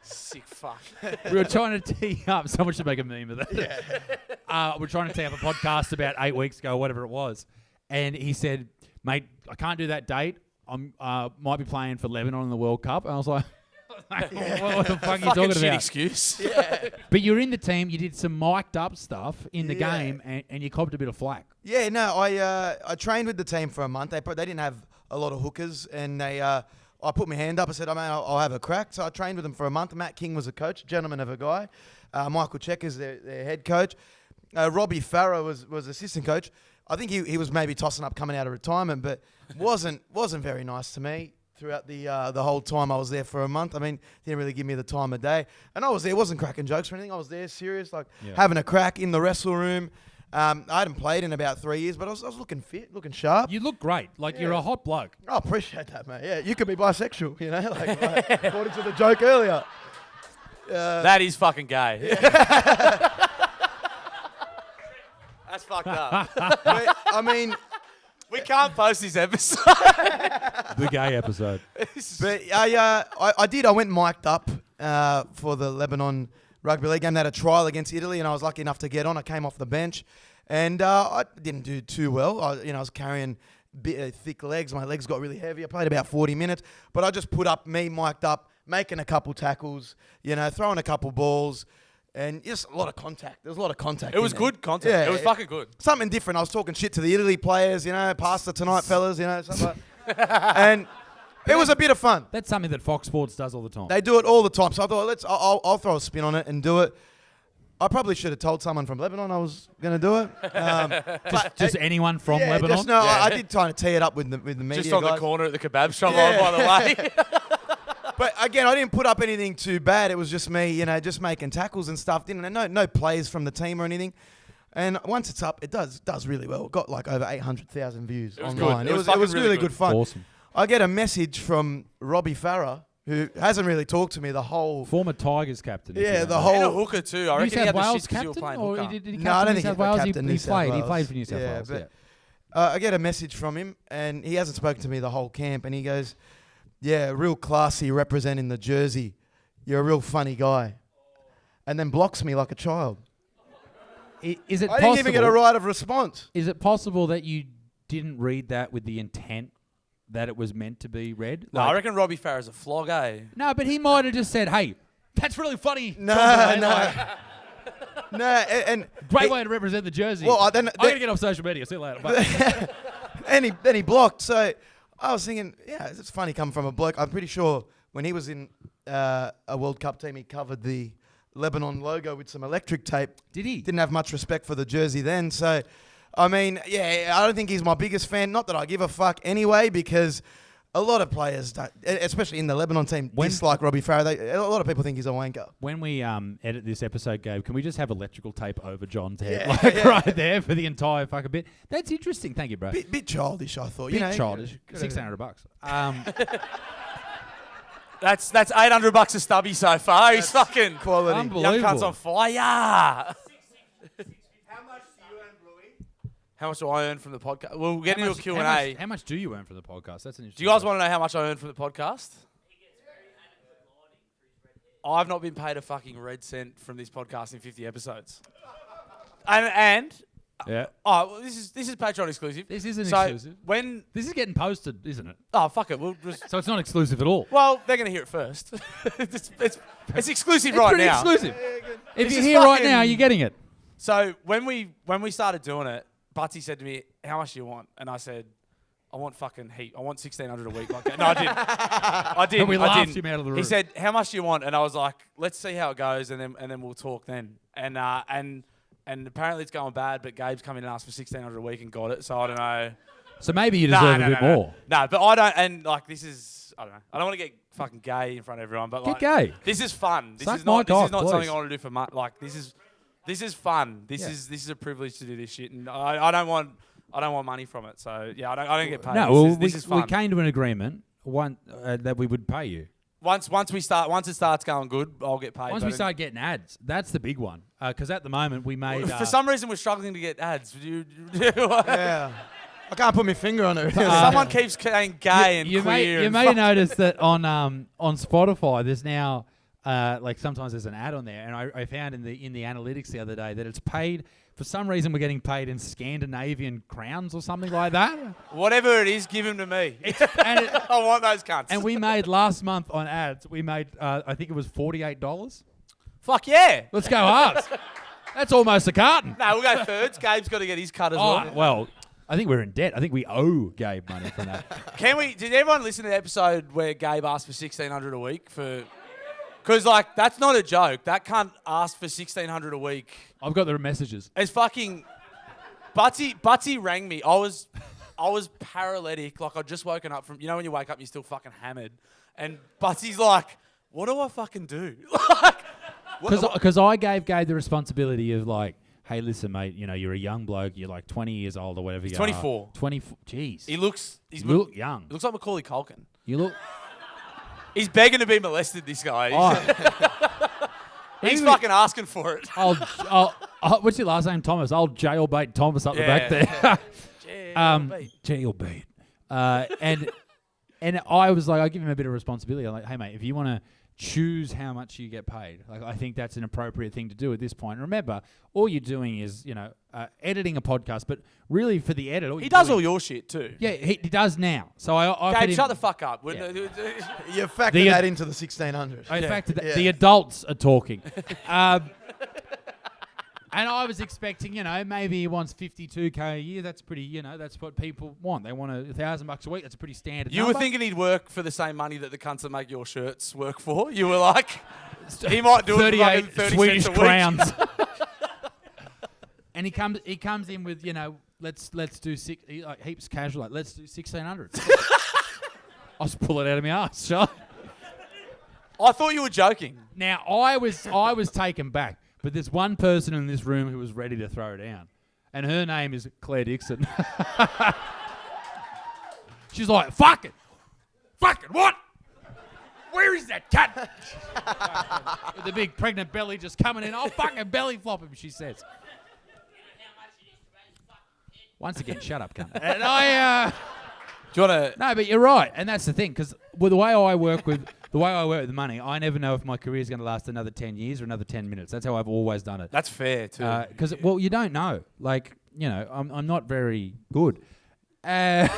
Sick fuck. We were trying to tee up. Someone should make a meme of that. We're trying to tee up a podcast about 8 weeks ago, whatever it was, and he said, "Mate, I can't do that date. I'm might be playing for Lebanon in the World Cup." And I was like, "What the fuck are you Fucking talking shit about?" excuse. But you're in the team. You did some mic'd up stuff in the Yeah. game, and you copped a bit of flack. Yeah, no, I trained with the team for a month. They didn't have a lot of hookers, and I put my hand up. I said, I'll have a crack. So I trained with them for a month. Matt King was a coach, gentleman of a guy. Michael Check is their head coach. Robbie Farah was assistant coach. I think he was maybe tossing up coming out of retirement, but wasn't very nice to me throughout the whole time I was there for a month. I mean, didn't really give me the time of day. And I was there, wasn't cracking jokes or anything. I was there serious, like having a crack in the wrestle room. I hadn't played in about 3 years, but I was looking fit, looking sharp. You look great. Like, you're a hot bloke. I appreciate that, mate. Yeah, you could be bisexual, you know, like according to the joke earlier. That is fucking gay. That's fucked up. But, I mean, We can't post this episode. The gay episode. but I did. I went mic'd up for the Lebanon Rugby League game. They had a trial against Italy, and I was lucky enough to get on. I came off the bench, and I didn't do too well. I was carrying thick legs. My legs got really heavy. I played about 40 minutes, but I just put up me mic'd up, making a couple tackles, throwing a couple balls, and just a lot of contact. There was a lot of contact. It was good content. Yeah, it was fucking good. Something different. I was talking shit to the Italy players, pasta tonight, fellas, something like and it was a bit of fun. That's something that Fox Sports does all the time. They do it all the time. So I thought, I'll throw a spin on it and do it. I probably should have told someone from Lebanon I was going to do it. Just anyone from yeah, Lebanon? I did try to tee it up with the media Just on guys. the corner at the kebab shop, Yeah. by the way. But again, I didn't put up anything too bad. It was just me, just making tackles and stuff. No plays from the team or anything. And once it's up, it does really well. It got like over 800,000 views was online. good. It was really good fun. Awesome. I get a message from Robbie Farah, who hasn't really talked to me the whole. Former Tigers captain. if you Yeah, don't the know. whole. And a hooker too. I New reckon he South had the Wales shits 'cause you were captain? playing Or hooker. did he No, I don't captain think New he South Wales? captained New He South played. He Wales. played for New South Yeah, Wales. but- Yeah. I get a message from him, and he hasn't spoken to me the whole camp, and he goes, "Yeah, real classy representing the jersey. You're a real funny guy," and then blocks me like a child. Is it I didn't even get a possible? right of response. Is it possible that you didn't read that with the intent that it was meant to be read? No, I reckon Robbie Farah's a flog, eh? No, but he might have just said, "Hey, that's really funny." No, John, no, like, no, and Great way to represent the jersey. Well, I'm gonna get off social media. See you later. Bye. and then he blocked. So I was thinking, yeah, it's funny coming from a bloke. I'm pretty sure when he was in a World Cup team, he covered the Lebanon logo with some electric tape. Did he? Didn't have much respect for the jersey then. So, I mean, yeah, I don't think he's my biggest fan. Not that I give a fuck anyway, because a lot of players, especially in the Lebanon team, dislike Robbie Farah. A lot of people think he's a wanker. When we edit this episode, Gabe, can we just have electrical tape over John's head, Yeah, like yeah. right there for the entire fucking bit? That's interesting. Thank you, bro. Bit childish, I thought. Bit childish. $1,600. That's $800 a stubby so far. He's fucking Quality. Unbelievable. young cunt's on fire. How much do you earn, Bluey? How much do I earn from the podcast? We'll get into a Q&A. How much do you earn from the podcast? That's an interesting. Do you guys want to know how much I earn from the podcast? I've not been paid a fucking red cent from this podcast in 50 episodes. And Yeah. well, this is Patreon exclusive. This isn't So exclusive. when This is getting posted, isn't it? fuck it, we'll just So it's not exclusive at all. well they're gonna hear it first. it's exclusive It's right pretty now. exclusive. If This you're is here right fucking- now, you're getting it. So when we started doing it, Butsy said to me, "How much do you want?" And I said, "I want fucking heap. I want $1,600 a week." Like that. No, I didn't. I didn't. And we I laughed didn't. him out of the room. He said, "How much do you want?" And I was like, "Let's see how it goes, and then we'll talk then." And apparently it's going bad, but Gabe's come in and asked for $1,600 a week and got it. So I don't know. So maybe you deserve a bit more. No, but I don't. And like this is, I don't know. I don't want to get fucking gay in front of everyone, but Get like gay. this is fun. This Suck is my not. cock, This is not please. something I want to do for money. Like this is fun. This is a privilege to do this shit, and I don't want money from it. So yeah, I don't get paid. No, This well, is- this is we fun. came to an agreement that we would pay you. Once it starts going good, I'll get paid. Once but we start getting ads, that's the big one. Because at the moment we made. for some reason we're struggling to get ads. Yeah. I can't put my finger on it. Someone keeps saying gay and you queer. may and notice that on Spotify there's now like sometimes there's an ad on there, and I found in the analytics the other day that it's paid. For some reason, we're getting paid in Scandinavian crowns or something like that. whatever it is, give them to me. and, I want those cunts. and we made last month on ads. We made I think it was $48. Fuck yeah. Let's go halves. That's almost a carton. No, we'll go thirds. Gabe's got to get his cut as Oh, well. well, I think we're in debt. I think we owe Gabe money from that. Can we? Did everyone listen to the episode where Gabe asked for $1,600 a week for? Because, like, that's not a joke. That cunt asked for $1,600 a week. I've got the messages. It's fucking... Butsy rang me. I was paralytic. Like, I'd just woken up from... You know when you wake up and you're still fucking hammered? And Butsy's like, what do I fucking do? Like... Because I gave Gabe the responsibility of, like, hey, listen, mate, you know, you're a young bloke. You're, like, 20 years old or whatever He's you are. 24. 24. Jeez. He looks... You look young. He looks like Macaulay Culkin. You look... He's begging to be molested, this guy. He's Maybe fucking asking for it. What's your last name, Thomas? Old jailbait Thomas up the back there. Jailbait. And I was like, I give him a bit of responsibility. I'm like, hey, mate, if you want to choose how much you get paid, like, I think that's an appropriate thing to do at this point. And remember, all you're doing is, you know, editing a podcast, but really for the edit, He does all your shit too. Yeah, he does now. So I Gabe, shut the fuck up. Yeah. You factor that into the 1,600. In fact, the adults are talking. And I was expecting, you know, maybe he wants $52K a year. That's pretty, you know, that's what people want. They want $1,000 a week. That's a pretty standard You number. were thinking he'd work for the same money that the cunts that make your shirts work for? You were like, he might do it for fucking 30 Swedish cents a crowns. And he comes in with, you know, let's do heaps casual, like, let's do 1,600. I'll just pull it out of my ass, shall I? I thought you were joking. Now, I was taken back. But there's one person in this room who was ready to throw down. And her name is Claire Dixon. She's like, fuck it. Fuck it, what? Where is that cat? With the big pregnant belly just coming in. I'll fucking belly flop him, she says. Once again, shut up, cunt. And Do you want to... No, but you're right. And that's the thing. Because with the way I work with the money, I never know if my career is going to last another 10 years or another 10 minutes. That's how I've always done it. That's fair, too. Because, well, you don't know. Like, you know, I'm not very good. You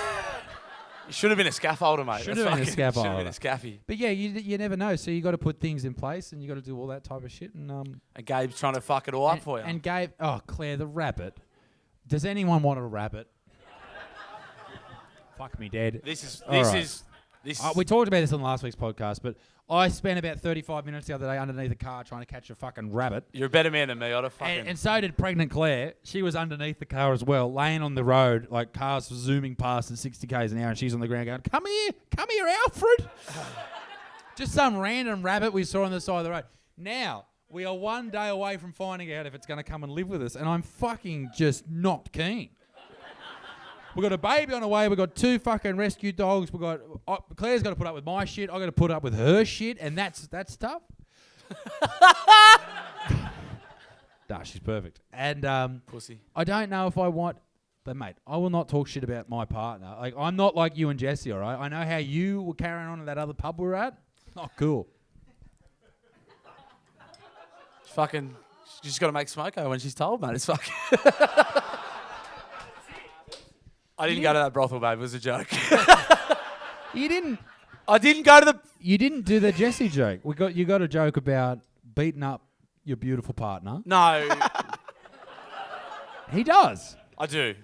should have been a scaffolder, mate. Should have been a scaffolder. Should have been a scaffy. But, yeah, you never know. So you got to put things in place and you got to do all that type of shit. And Gabe's trying to fuck it all up for you. And Gabe... Oh, Claire, the rabbit. Does anyone want a rabbit? Fuck me dead. We talked about this on last week's podcast, but I spent about 35 minutes the other day underneath a car trying to catch a fucking rabbit. You're a better man than me. I'd have fucking... And so did pregnant Claire. She was underneath the car as well, laying on the road, like cars zooming past at 60 k's an hour, and she's on the ground going, come here, Alfred. Just some random rabbit we saw on the side of the road. Now, we are one day away from finding out if it's going to come and live with us, and I'm fucking just not keen. We've got a baby on the way. We've got 2 fucking rescue dogs. Claire's got to put up with my shit. I've got to put up with her shit, and that's tough. Nah, she's perfect. And pussy. I don't know if I want... But, mate, I will not talk shit about my partner. Like, I'm not like you and Jesse, all right? I know how you were carrying on at that other pub we were at. Not cool. Fucking... She's just got to make smoko when she's told, mate. It's fucking... I didn't go to that brothel, babe. It was a joke. You didn't... I didn't go to the... You didn't do the Jesse joke. You got a joke about beating up your beautiful partner. No. He does. I do.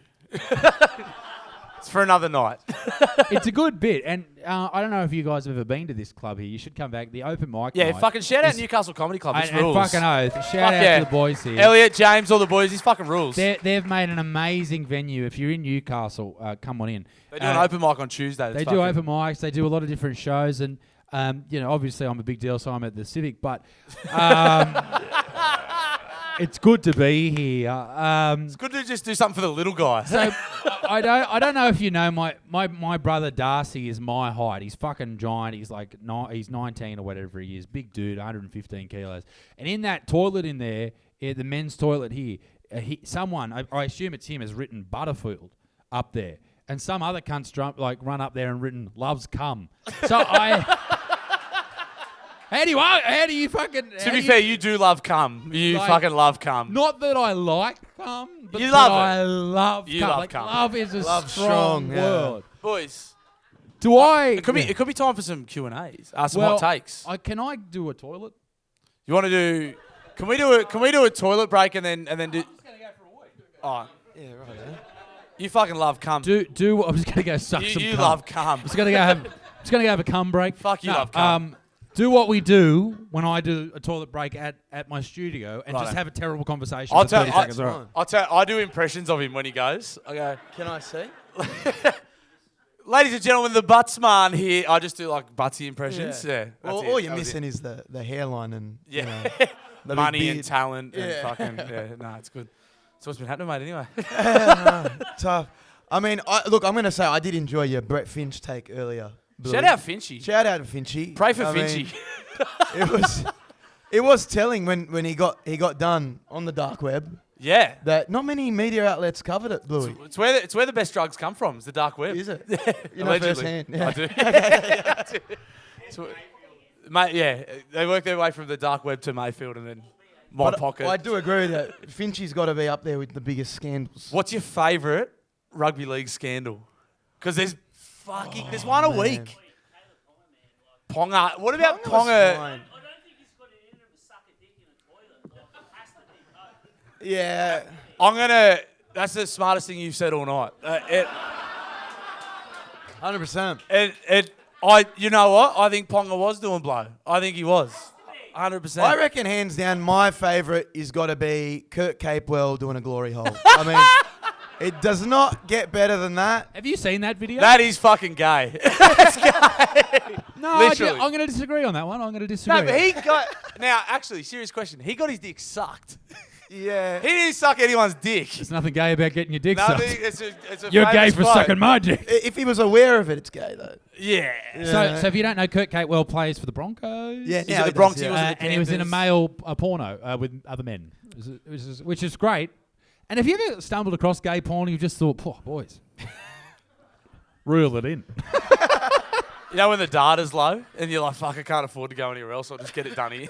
It's for another night. It's a good bit. And I don't know if you guys have ever been to this club here. You should come back. The open mic Yeah, night fucking shout out Newcastle Comedy Club. This rules. And fucking oath. Shout out to the boys here. Elliot, James, all the boys. These fucking rules. They've made an amazing venue. If you're in Newcastle, come on in. They do an open mic on Tuesday. They do open mics. They do a lot of different shows. And, you know, obviously I'm a big deal, so I'm at the Civic. But... it's good to be here. It's good to just do something for the little guy. So I don't know if you know my brother Darcy is my height. He's fucking giant. He's like he's 19 or whatever he is. Big dude, 115 kilos. And in that toilet in there, the men's toilet here, someone I assume it's him has written Butterfield up there, and some other cunts run up there and written loves cum. So I. How do you fucking... To be fair, you do love cum. You fucking love cum. Not that I like cum, but you love I love you cum. love cum. Love is a strong word. Boys. It could be time for some Q&As. Some well, hot takes. Can I do a toilet? You want to do... Can we do a toilet break and then do... I'm just going to go for a week. Oh. Yeah, right. You fucking love cum. I'm just going to go suck some cum. You love cum. I'm just going to go have a cum break. Fuck, you love cum. Do what we do when I do a toilet break at my studio and Righto. just have a terrible conversation I'll for tell. 30 seconds. All right. I'll tell. I do impressions of him when he goes. I go, Can I see? ladies and gentlemen, the Buttsman here. I just do like Butsy impressions. Yeah. All, that's it. all you're That was missing it. is the hairline and Yeah. you know, the Money big and beard. talent and Yeah. fucking no, it's good. So what's been happening, mate? Anyway. Tough. I mean, look, I'm going to say I did enjoy your Brett Finch take earlier. Billy. Shout out Finchy. Shout out to Finchy. Pray for I Finchy. mean, it was telling when he got done on the dark web Yeah. that not many media outlets covered it, Bluey. It's where the best drugs come from. It's the dark web. Is it? You know Allegedly. firsthand. Yeah. I do. I do. So, mate, yeah, they work their way from the dark web to Mayfield and then my But pocket. I do agree that Finchy's got to be up there with the biggest scandals. What's your favourite rugby league scandal? Because there's there's one a man. week. Ponga. What about Ponga was Ponga? fine. I don't think he's got it in him to suck a dick in a toilet. Like, it has to be coke. Yeah, That's the smartest thing you've said all night. 100%. You know what? I think Ponga was doing blow. I think he was. 100%. I reckon hands down my favourite is got to be Kurt Capewell doing a glory hole. I mean, it does not get better than that. Have you seen that video? That is fucking gay. no, literally. I'm going to disagree on that one. I'm going to disagree. No, but he got... Now, actually, serious question. He got his dick sucked. Yeah. He didn't suck anyone's dick. There's nothing gay about getting your dick No, sucked. it's a You're gay famous for quote. sucking my dick. If he was aware of it, it's gay though. Yeah. So if you don't know, Kurt Capewell plays for the Broncos. Yeah, Is now it the he does, Bronx yeah. Eagles? And he was in a male porno with other men, which is great. And have you ever stumbled across gay porn and you just thought, oh, boys, reel it in? You know when the data's low and you're like, fuck, I can't afford to go anywhere else. I'll just get it done here.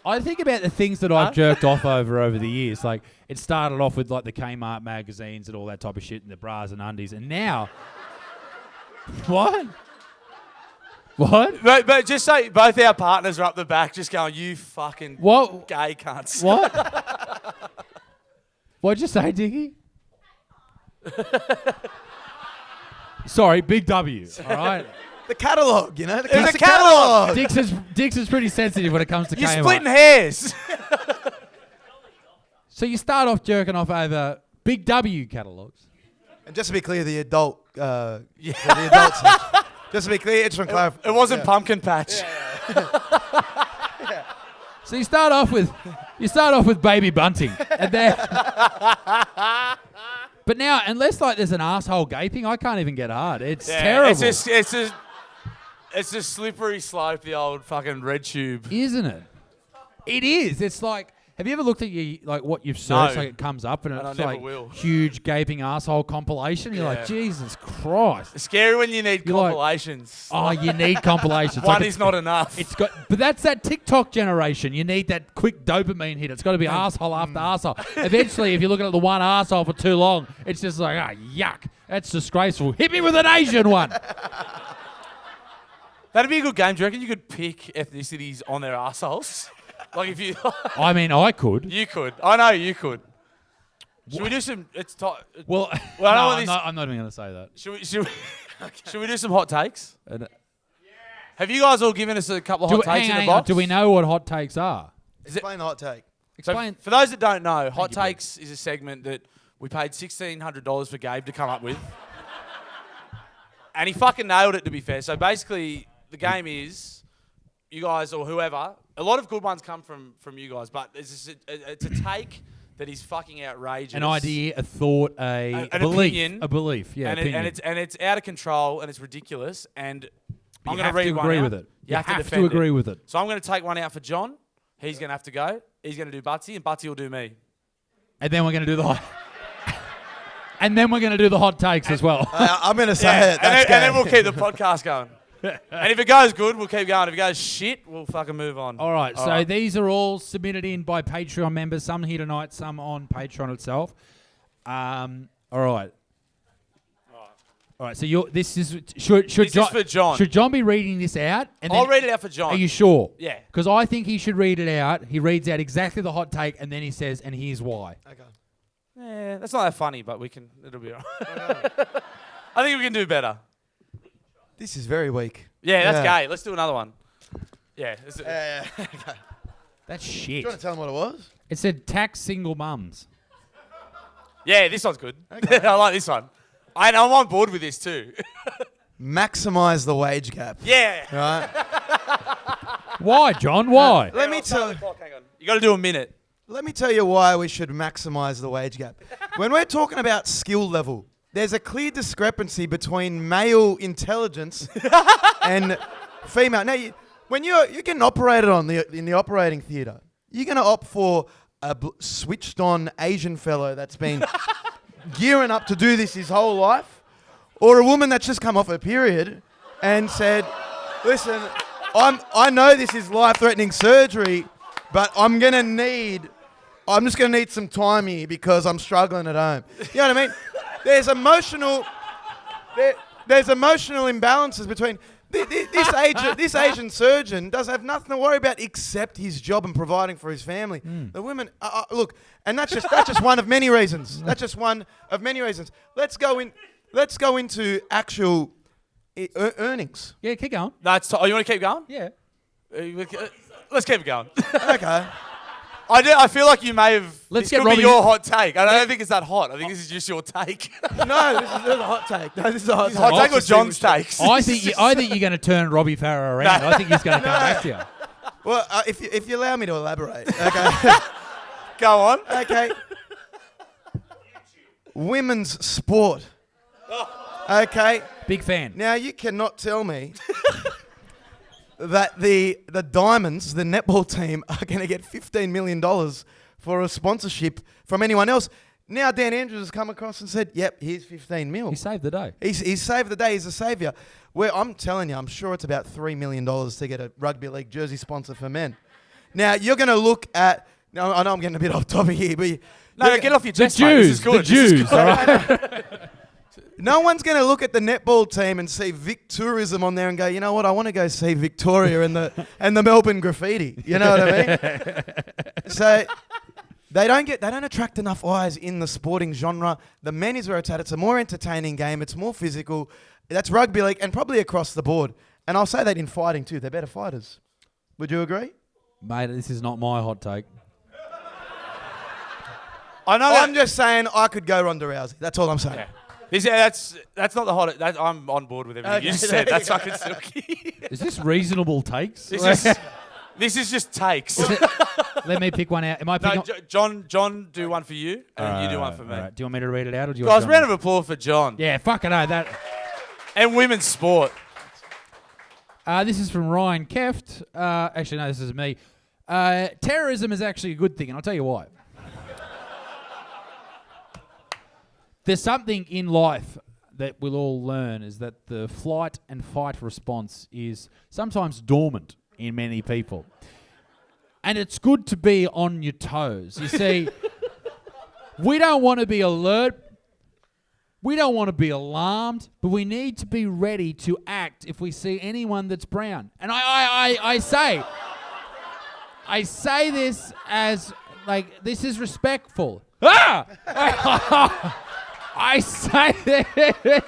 I think about the things that I've jerked off over the years. Like, it started off with like the Kmart magazines and all that type of shit and the bras and undies. And now... What? What? But just say both our partners are up the back just going, you fucking What? gay cunts. What? What'd you say, Diggy? Sorry, big W. All right. The catalogue, you know. The There's a classic catalogue. Dix is pretty sensitive when it comes to You're Kmart. splitting hairs. So you start off jerking off over big W catalogues. And just to be clear, the adult, for the adult section. Just to be clear, it's from It wasn't Pumpkin Patch. So you start off with baby bunting, and then. But now, unless like there's an asshole gaping, I can't even get hard. It's terrible, It's a slippery slope, the old fucking red tube. isn't it? It is. It's like. Have you ever looked at what you've searched? No. Like it comes up and And I it's never like will. huge gaping asshole compilation. You're like, Yeah. Jesus Christ! It's scary when you need You're like, compilations. Oh, you need compilations. One Like, is not enough. but that's that TikTok generation. You need that quick dopamine hit. It's got to be asshole after asshole. Eventually, if you're looking at the one asshole for too long, it's just like, yuck. That's disgraceful. Hit me with an Asian one. That'd be a good game. Do you reckon you could pick ethnicities on their assholes? Like if you... I mean, I could. You could. I know you could. Should we do some... Well, I don't no, want I'm this- not even going to say that. Should we do some hot takes? Have you guys all given us a couple of hot takes in the Hang on. box? Do we know what hot takes are? Explain the hot take. So Explain. for those that don't know, Hot you, Blake. Takes is a segment that we paid $1,600 for Gabe to come up with. And he fucking nailed it, to be fair. So basically, the game is... You guys or whoever, a lot of good ones come from you guys, but it's a take that is fucking outrageous. An idea, a thought, a An belief. opinion. A belief, yeah. and, opinion. it's out of control and it's ridiculous. And I'm you going have to read to one agree out. with it. You have to to defend agree it. with it. So I'm going to take one out for John. He's going to have to go. He's going to do Butsy, and Butsy will do me. And then we're going to do the hot. And then we're going to do the hot takes as well. I'm going to say it. and That's then we'll gay. keep the podcast going. And if it goes good, we'll keep going. If it goes shit, we'll fucking move on. All right, All so right. these are all submitted in by Patreon members. Some here tonight, some on Patreon itself. All right. All right. So this is should This is for John. Should John be reading this out? And I'll then, read it out for John. Are you sure? Yeah. Because I think he should read it out. He reads out exactly the hot take, and then he says, "And here's why." Okay. Yeah, that's not that funny, but it'll be all right. I think we can do better. This is very weak. Yeah, that's gay. Let's do another one. Yeah. Yeah. That's Do shit. you want to tell them what it was? It said tax single mums. Yeah, this one's good. I like this one. I'm on board with this too. Maximise the wage gap. Yeah. Right? Why, John? Why? Let me tell. Hang on. You got to do a minute. Let me tell you why we should maximise the wage gap. When we're talking about skill level, there's a clear discrepancy between male intelligence and female. Now, when you're getting operated on in the operating theatre, you're going to opt for a switched-on Asian fellow that's been gearing up to do this his whole life, or a woman that's just come off her period and said, "Listen, I know this is life-threatening surgery, but I'm just gonna need some time here because I'm struggling at home." You know what I mean? There's emotional imbalances between this Asian surgeon does have nothing to worry about except his job and providing for his family. The women, look, and that's just one of many reasons. That's just one of many reasons. Let's go into actual earnings. Yeah, keep going. Oh, you want to keep going? Yeah. Let's keep it going. Okay. I feel like you may have. Let's this get could Robbie- be your hot take. I don't think it's that hot. I think this is just your take. No, this is a hot take. No, this is a hot take. Hot take or John's takes? I think you're going to turn Robbie Farah around. I think he's going to come back to you. Well, if you allow me to elaborate, okay. Go on. Okay. Women's sport. Okay. Big fan. Now you cannot tell me that the Diamonds, the netball team, are going to get $15 million for a sponsorship from anyone else. Now Dan Andrews has come across and said, "Yep, here's 15 mil." He saved the day. He's saved the day. He's a saviour. Where I'm telling you, I'm sure it's about $3 million to get a rugby league jersey sponsor for men. Now you're going to look at. Now I know I'm getting a bit off topic here, but No, get off your The chest, mate. This is Jews. good. The Jews. All right. no one's going to look at the netball team and see Vic Tourism on there and go, "You know what? I want to go see Victoria and the Melbourne graffiti." You know what I mean? So they don't attract enough eyes in the sporting genre. The men is where it's at. It's a more entertaining game. It's more physical. That's rugby league and probably across the board. And I'll say that in fighting too. They're better fighters. Would you agree? Mate, this is not my hot take. I know. I'm just saying I could go Ronda Rousey. That's all I'm saying. Yeah. That's not the hot. I'm on board with everything you just said. That's fucking silky. Is this reasonable takes? This is just takes. Let me pick one out. Am I No, picking? John, do one for you, and you do one for me. All right. Do you want me to read it out, or do you Guys, want round of applause for John. Yeah, fucking no. That. And women's sport. This is from Ryan Keft. Actually, no, this is me. Terrorism is actually a good thing, and I'll tell you why. There's something in life that we'll all learn, is that the flight and fight response is sometimes dormant in many people. And it's good to be on your toes. You see, we don't want to be alert. We don't want to be alarmed, but we need to be ready to act if we see anyone that's brown. And I say this as, like, this is respectful. Ah! I say this.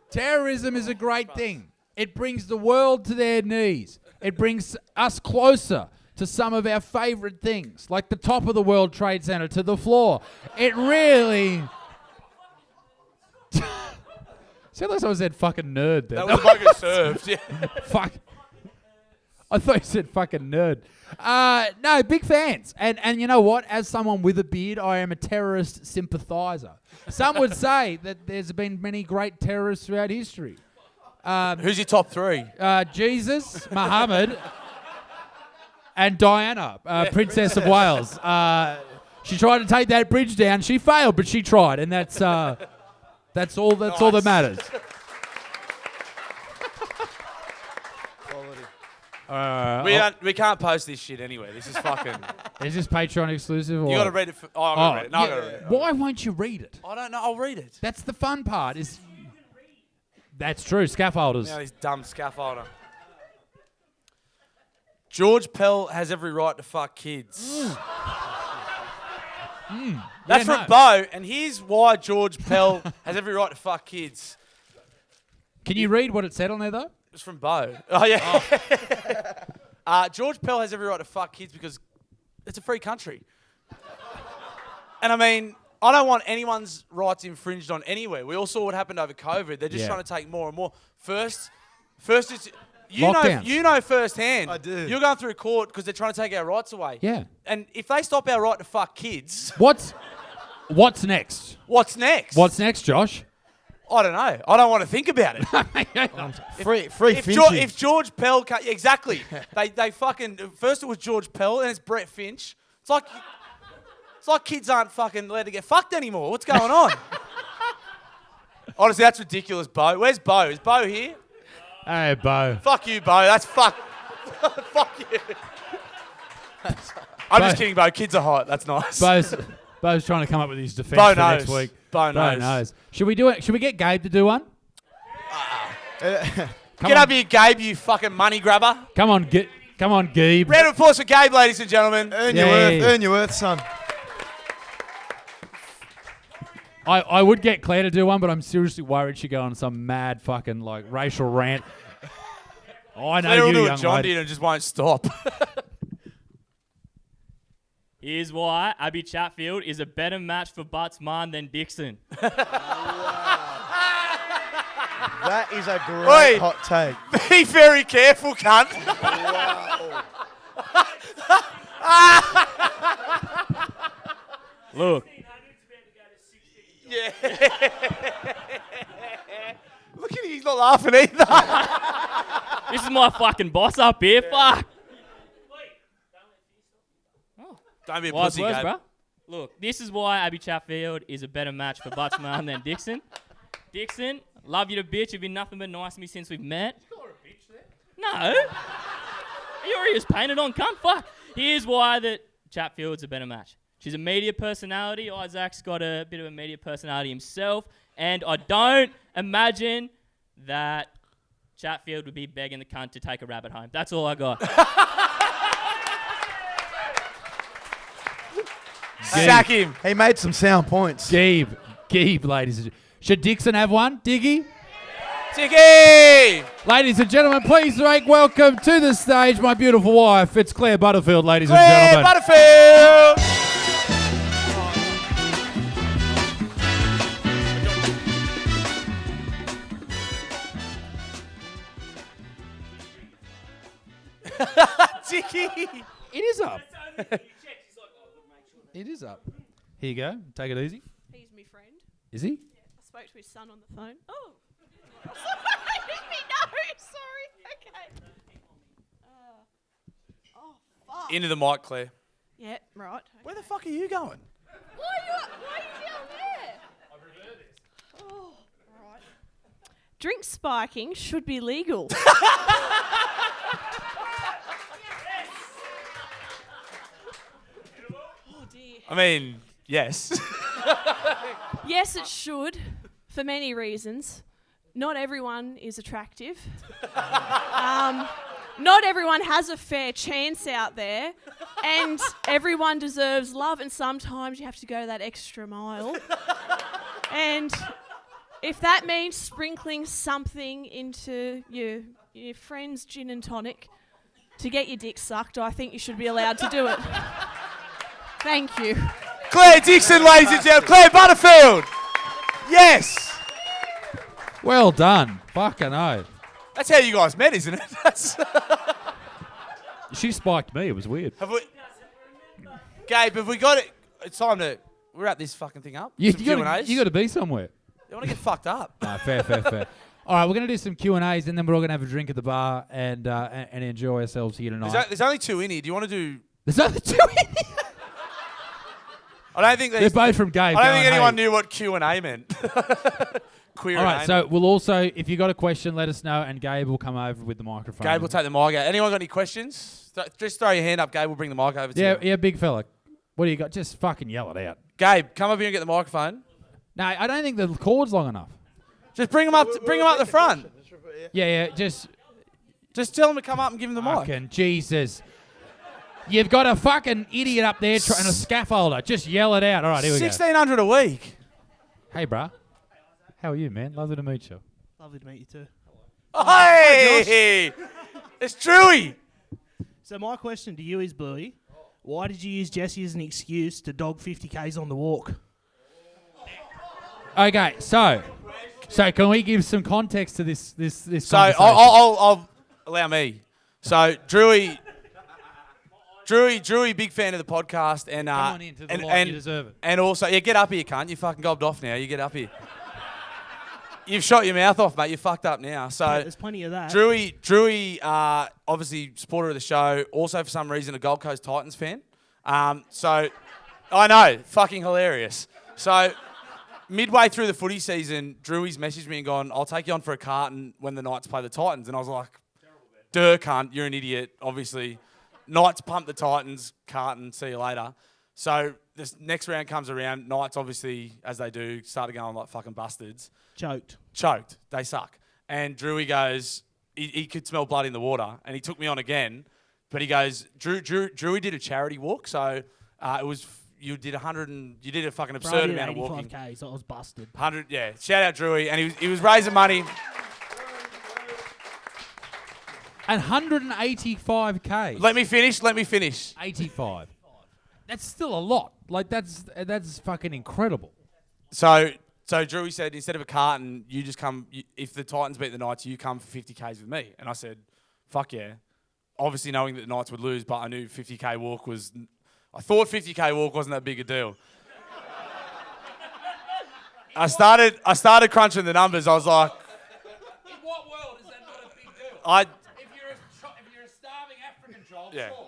Terrorism is a great thing. It brings the world to their knees. It brings us closer to some of our favourite things, like the top of the World Trade Center to the floor. It really... Sounds like someone said fucking nerd there. That was a fucking served. Yeah. Fuck. I thought you said fucking nerd. No, big fans. And you know what? As someone with a beard, I am a terrorist sympathiser. Some would say that there's been many great terrorists throughout history. Who's your top three? Jesus, Muhammad, and Diana, Princess of Wales. She tried to take that bridge down. She failed, but she tried, and that's all that matters. We can't post this shit anyway. This is fucking. Is this Patreon exclusive? Or? You got to read it. I'm gonna read it. No, I gotta read it. Why won't you read it? I don't know. I'll read it. That's the fun part. That's true. Scaffolders. Now this dumb scaffolder. George Pell has every right to fuck kids. That's from Bo, and here's why George Pell has every right to fuck kids. Can you read what it said on there, though? It's from Bo. Oh, yeah. George Pell has every right to fuck kids because it's a free country. And I mean, I don't want anyone's rights infringed on anywhere. We all saw what happened over COVID. They're just trying to take more and more. First it's... You know firsthand. I do. You're going through court because they're trying to take our rights away. Yeah. And if they stop our right to fuck kids... What's next? What's next? What's next, Josh? I don't know. I don't want to think about it. Free If George Pell... exactly. they fucking... First it was George Pell, and it's Brett Finch. It's like kids aren't fucking allowed to get fucked anymore. What's going on? Honestly, that's ridiculous, Bo. Where's Bo? Is Bo here? Hey, Bo. Fuck you, Bo. That's fuck. Fuck you. I'm just kidding, Bo. Kids are hot. That's nice. Bo's trying to come up with his defense Bo for knows. next week. Bo knows. Should we do it? Should we get Gabe to do one? Get up here, Gabe, you fucking money grabber. Come on, Gabe. Round of applause for Gabe, ladies and gentlemen. Earn your worth. Earn your worth, son. I would get Claire to do one, but I'm seriously worried she'd go on some mad fucking like racial rant. I know Claire will you, do young what John lady. did and just won't stop. Here's why Abby Chatfield is a better match for Buttsman than Dixon. That is a great hot take. Be very careful, cunt. Look. Yeah. Look at him, he's not laughing either. This is my fucking boss up here. Fuck. Don't be a Wise pussy, words, Gabe. bro. Look, this is why Abby Chatfield is a better match for Buttsman than Dixon. Dixon, love you to bitch. You've been nothing but nice to me since we've met. You call her a bitch there? No. You already just painted on, cunt. Fuck. Here's why that Chatfield's a better match. She's a media personality. Isaac's got a bit of a media personality himself. And I don't imagine that Chatfield would be begging the cunt to take a rabbit home. That's all I got. Sack him. He made some sound points. Gabe, ladies and gentlemen. Should Dixon have one? Diggy? Diggy! Ladies and gentlemen, please welcome to the stage my beautiful wife. It's Claire Butterfield, ladies and Claire gentlemen. Butterfield! Diggy! It is up. It is up. Here you go. Take it easy. He's my friend. Is he? I spoke to his son on the phone. Oh. Sorry. Okay. Oh, fuck. Into the mic, Claire. Yeah, right. Okay. Where the fuck are you going? Why are you down there? I prefer this. Oh, right. Drink spiking should be legal. Oh, dear. I mean, yes. Yes, it should, for many reasons. Not everyone is attractive. Not everyone has a fair chance out there. And everyone deserves love, and sometimes you have to go that extra mile. And if that means sprinkling something into your friend's gin and tonic to get your dick sucked, I think you should be allowed to do it. Thank you. Claire Dixon, ladies and gentlemen. Claire Butterfield. Yes. Well done. Fucking oath. That's how you guys met, isn't it? She spiked me. It was weird. Gabe, have we got it? It's time to wrap this fucking thing up. You Some got Q&As. to be somewhere. You want to get fucked up. Nah, fair. All right, we're going to do some Q&As, and then we're all going to have a drink at the bar and enjoy ourselves here tonight. There's only two in here. Do you want to do... There's only two in here. I don't think They're both from Gabe. I don't think going, anyone hey. knew what Q&A meant. Queer. All right, so we'll also, if you got a question, let us know, and Gabe will come over with the microphone. Gabe will take the mic out. Anyone got any questions? Just throw your hand up, Gabe. We'll bring the mic over to you. Yeah, big fella. What do you got? Just fucking yell it out. Gabe, come up here and get the microphone. No, I don't think the cord's long enough. Just bring him up. Bring him up the front. Yeah, just Just tell him to come up and give him the mic. fucking Jesus. You've got a fucking idiot up there and a scaffolder. Just yell it out. All right, here we go. 1,600 a week. Hey, bruh. How are you, man? Lovely to meet you. Lovely to meet you too. Hey! It's Drewy. So my question to you is, Bluey, why did you use Jesse as an excuse to dog 50Ks on the walk? Okay, so can we give some context to this So conversation? I'll allow me. So Drewy, big fan of the podcast, and Come on into the light, you deserve it. And also, yeah, get up here, cunt. You fucking gobbed off now. You get up here. You've shot your mouth off, mate. You fucked up now. So Yeah, there's plenty of that. Drewy, obviously supporter of the show. Also, for some reason, a Gold Coast Titans fan. So I know, fucking hilarious. So midway through the footy season, Drewy's messaged me and gone, "I'll take you on for a carton when the Knights play the Titans." And I was like, "Duh, cunt, you're an idiot." Obviously, Knights pump the Titans, carton. See you later. So this next round comes around. Knights, obviously, as they do, started going like fucking bastards. Choked. They suck. And Drewy goes, he could smell blood in the water, and he took me on again. But he goes, Drewy did a charity walk, so it was you did a fucking absurd amount of walking. 85K, so I was busted. 100, yeah. Shout out Drewy, and he was raising money. And 185K. Let me finish. 85. That's still a lot. Like that's fucking incredible. So Drewy said, instead of a carton, you just come. If the Titans beat the Knights, you come for 50Ks with me. And I said, fuck yeah. Obviously knowing that the Knights would lose, but I knew 50K walk was. I thought 50K walk wasn't that big a deal. I started crunching the numbers. I was like, In what world is that not a big deal? If you're a starving African child, Yeah. sure.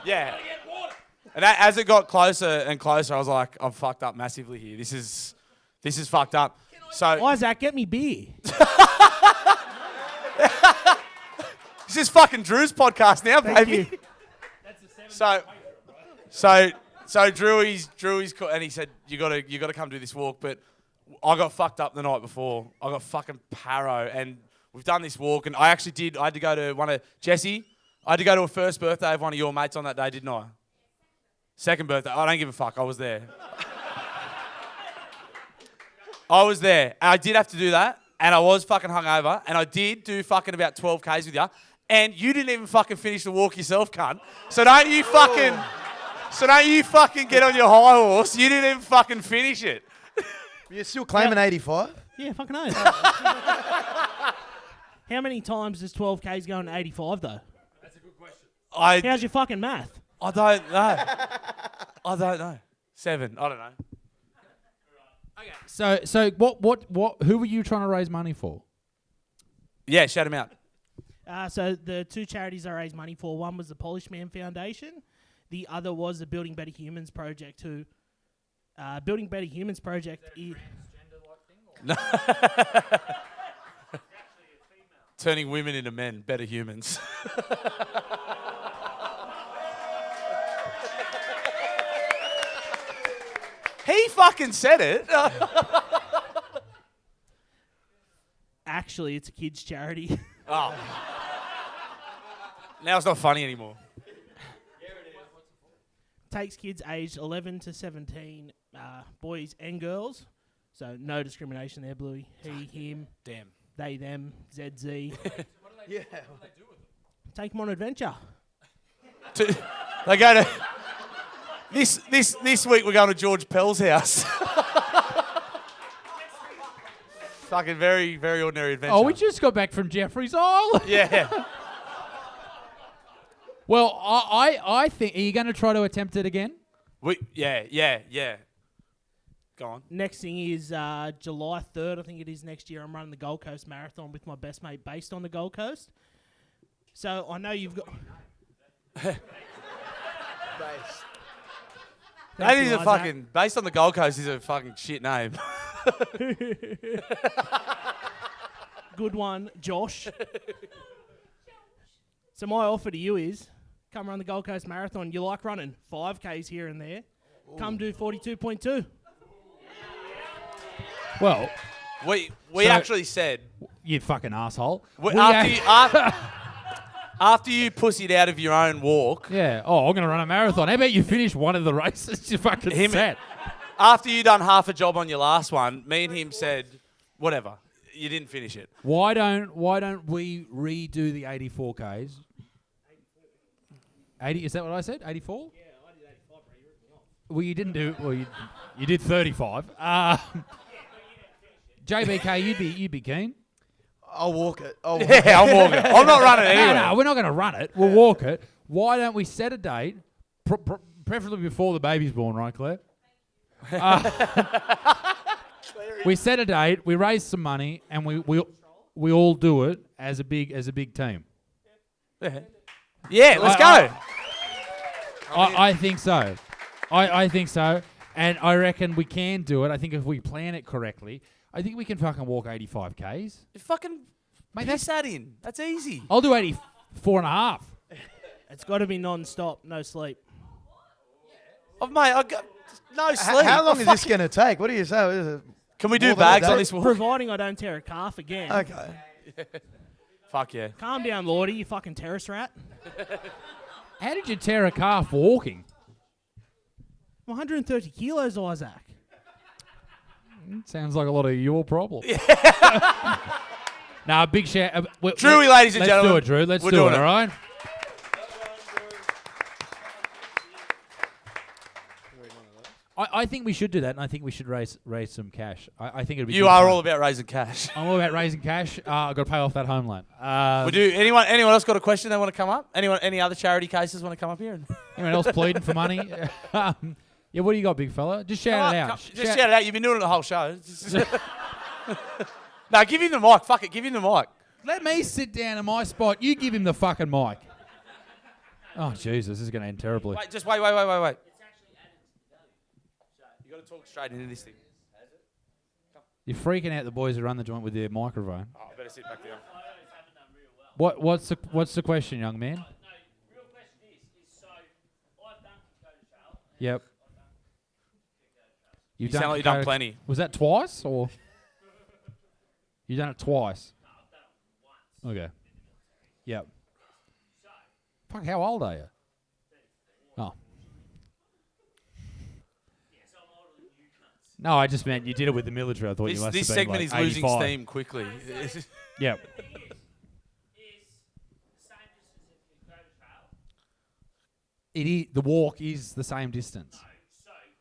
yeah. And as it got closer and closer, I was like, I'm fucked up massively here. This is fucked up. So Isaac, get me beer. this is fucking Drew's podcast now, Thank baby. you. So Drew's and he said you gotta come do this walk, but I got fucked up the night before. I got fucking paro, and we've done this walk, and I had to go to Jesse. I had to go to a first birthday of one of your mates on that day, didn't I? Second birthday. I don't give a fuck. I was there. I did have to do that, and I was fucking hungover, and I did do fucking about 12 Ks with you, and you didn't even fucking finish the walk yourself, cunt. So don't you fucking get on your high horse. You didn't even fucking finish it. You're still claiming 85? Yeah, fucking oath. How many times does 12Ks go into 85 though? How's your fucking math? I don't know. 7. I don't know. So what? Who were you trying to raise money for? Yeah, shout him out. So the two charities I raised money for, one was the Polish Man Foundation, the other was the Building Better Humans Project. Building Better Humans Project is Turning women into men, better humans. He fucking said it. actually it's a kids charity. Oh. Now it's not funny anymore. Takes kids aged 11 to 17, boys and girls. So no discrimination there, Bluey. He, him, Damn. they, them, ZZ. Yeah. Take them on adventure. They go to this week. We're going to George Pell's house. Fucking very, very ordinary adventure. Oh, we just got back from Jeffrey's Island. Yeah. Well, I think, are you going to try to attempt it again? Yeah. Go on. Next thing is July 3rd, I think it is next year. I'm running the Gold Coast Marathon with my best mate based on the Gold Coast. So I know you've got... That is you, a Isaac. fucking... Based on the Gold Coast is a fucking shit name. Good one, Josh. So my offer to you is, come run the Gold Coast Marathon. You like running 5Ks here and there. Come do 42.2. Well, We So- actually said... you fucking asshole. After After you pussied out of your own walk, Yeah. Oh, I'm going to run a marathon. How about you finish one of the races? You fucking Him- set. after you done half a job on your last one, me and him said, whatever, you didn't finish it. Why don't we redo the 84 Ks? 80? Is that what I said? 84? Yeah, I did 85. Well, you didn't do. Well, you did 35. JBK, you'd be keen. I'll walk it. I'll walk Yeah, I'm walking. I'm not running No, anywhere. no, we're not going to run it. We'll walk it. Why don't we set a date, preferably before the baby's born, right, Claire? We set a date. We raise some money, and we all do it as a big team. Yeah, let's go. I think so. I think so, and I reckon we can do it. I think if we plan it correctly, I think we can fucking walk 85 Ks. You fucking Mate, piss that in. That's easy. I'll do 84 and a half. It's got to be non-stop, no sleep. Oh, mate, I got no sleep. How long is this going to take? What do you say? Is it Can we do more than a bags on day? this walk? Providing I don't tear a calf again. Okay. Fuck yeah. Calm down, Lordy, you fucking terrace rat. How did you tear a calf walking? I'm 130 kilos, Isaac. Sounds like a lot of your problem. Nah, big shout. Drewy, ladies and let's gentlemen. do it, Drew. Let's We're do doing it, it. all right? I think we should do that, and I think we should raise some cash. I think it'd be. You good are fun. all about raising cash. I'm all about raising cash. I've got to pay off that home loan. We do. Anyone else got a question they want to come up? Any other charity cases want to come up here? Anyone else pleading for money? Yeah, what do you got, big fella? Just shout it out. Just shout it out. You've been doing it the whole show. No, give him the mic. Fuck it. Give him the mic. Let me sit down in my spot. You give him the fucking mic. Oh, Jesus, this is going to end terribly. Wait. You got to talk straight into this thing. You're freaking out the boys who run the joint with their microphone. Oh, I better sit back down. What's the question, young man? No, real question is so I've done Dakota Trail. Yep. You sound like you've done plenty. Was that twice or? You done it twice? No, I've done it once. Okay. Yep. Fuck, how old are you? Oh. Yeah, so I'm older than you cunts. No, I just meant you did it with the military. I thought you must This have been segment like is losing 85. steam quickly. Yep. Is the same distance as Dakota Trail. It is, the walk is the same distance. So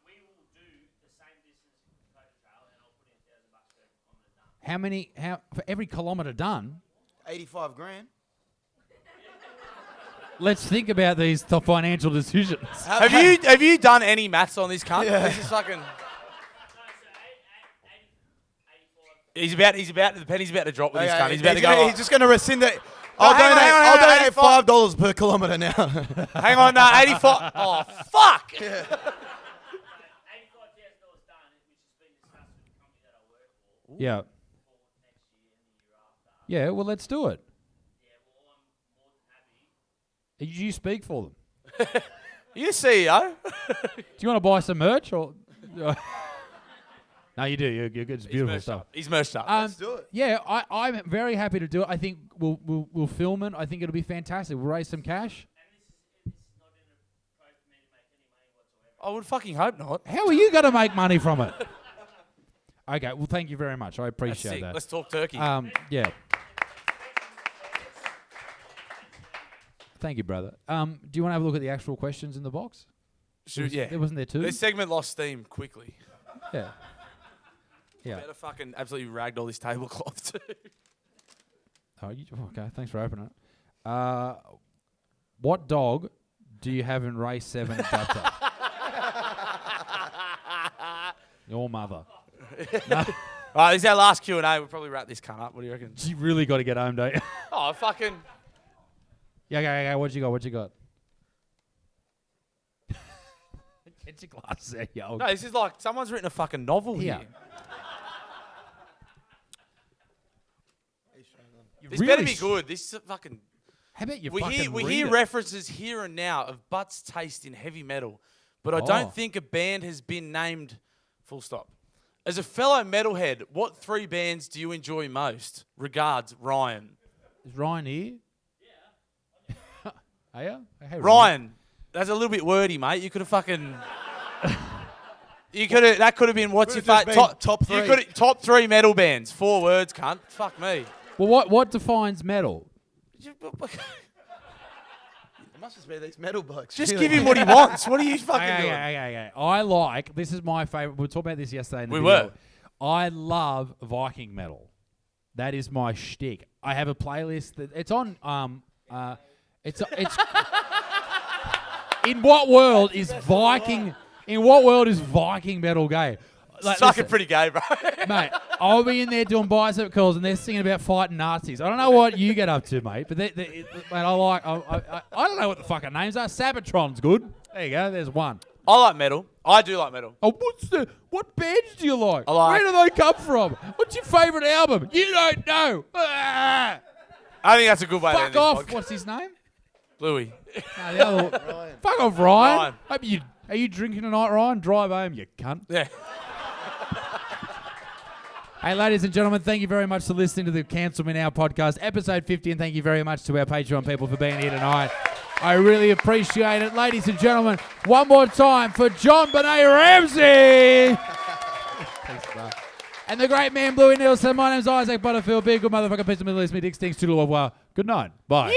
we will do the same distance as Dakota Trail, and I'll put in $1,000 for every kilometre done. How for every kilometre done? 85 grand. Let's think about these financial decisions. Have you done any maths on this cunt? Yeah. This is fucking. No, so 85. He's about. The penny's about to drop with this cunt. Okay, He's about to go. He's just going to rescind it. hang on, hang on, I'll donate 85. $5 per kilometre now. Hang on, no, 85. Oh fuck. $85,000 done, which has been discussed with the company that I work for Yeah. next year and the year after. Yeah. Well, let's do it. Yeah, well, I'm more than happy. You speak for them. You CEO. Do you want to buy some merch or? No, you do. You're good. It's beautiful stuff. He's merched up. Let's do it. Yeah, I'm very happy to do it. I think we'll film it. I think it'll be fantastic. We'll raise some cash. And this is not in a approach for me to make any money whatsoever. I would fucking hope not. How are you going to make money from it? Okay, well, thank you very much. I That's appreciate sick. that. Let's talk turkey. Yeah. Thank you, brother. Do you want to have a look at the actual questions in the box? Shoot, yeah. There wasn't there two? This segment lost steam quickly. Yeah. Yeah. Better fucking absolutely ragged all this tablecloth too. Okay, thanks for opening it. What dog do you have in race 7 at Butter? Your mother. All right, this is our last Q&A. We'll probably wrap this cunt up. What do you reckon? You really got to get home, don't you? Oh, fucking. Yeah, okay. What you got? Get your glasses out, yo. No, this is like someone's written a fucking novel Here. here. You This really better be good. This is fucking. How about you We fucking hear read it? references here and now of Butt's taste in heavy metal, but I Oh. don't think a band has been named. Full stop. As a fellow metalhead, what 3 bands do you enjoy most? Regards, Ryan. Is Ryan here? Are you? Hey, Ryan, that's a little bit wordy, mate. You could have fucking. That could have been what's your Would've just been top You three. could top 3 metal bands. 4 words, cunt. Fuck me. Well, what defines metal? It must just be these metal blokes. Just really. give him what he wants. What are you fucking doing? Okay. I like. This is my favorite. We were talking about this yesterday. In the We video. were. I love Viking metal. That is my shtick. I have a playlist that it's on. It's. In what world is Viking? In what world is Viking metal gay? It's fucking listen, pretty gay, bro. mate. I'll be in there doing bicep curls and they're singing about fighting Nazis. I don't know what you get up to, mate, but mate, I don't know what the fucking names are. Sabatron's good. There you go. There's one. I like metal. I do like metal. Oh, what bands do you like? I like- Where do they come from? What's your favourite album? You don't know. Ah! I think that's a good way to Fuck end this off. podcast. What's his name? Louis. No, the other one. Fuck off, Ryan. Ryan. Hope are you drinking tonight, Ryan? Drive home, you cunt. Yeah. Hey, ladies and gentlemen, thank you very much for listening to the Cancel Me Now podcast, episode 50, and thank you very much to our Patreon people for being here tonight. I really appreciate it. Ladies and gentlemen, one more time for John Benet Ramsey. Thanks, bro. And the great man, Bluey Nielsen. My name's Isaac Butterfield. Be a good motherfucker. Peace and Middle East. Me, Dick Stinks. Toodle of wow. Good night. Bye.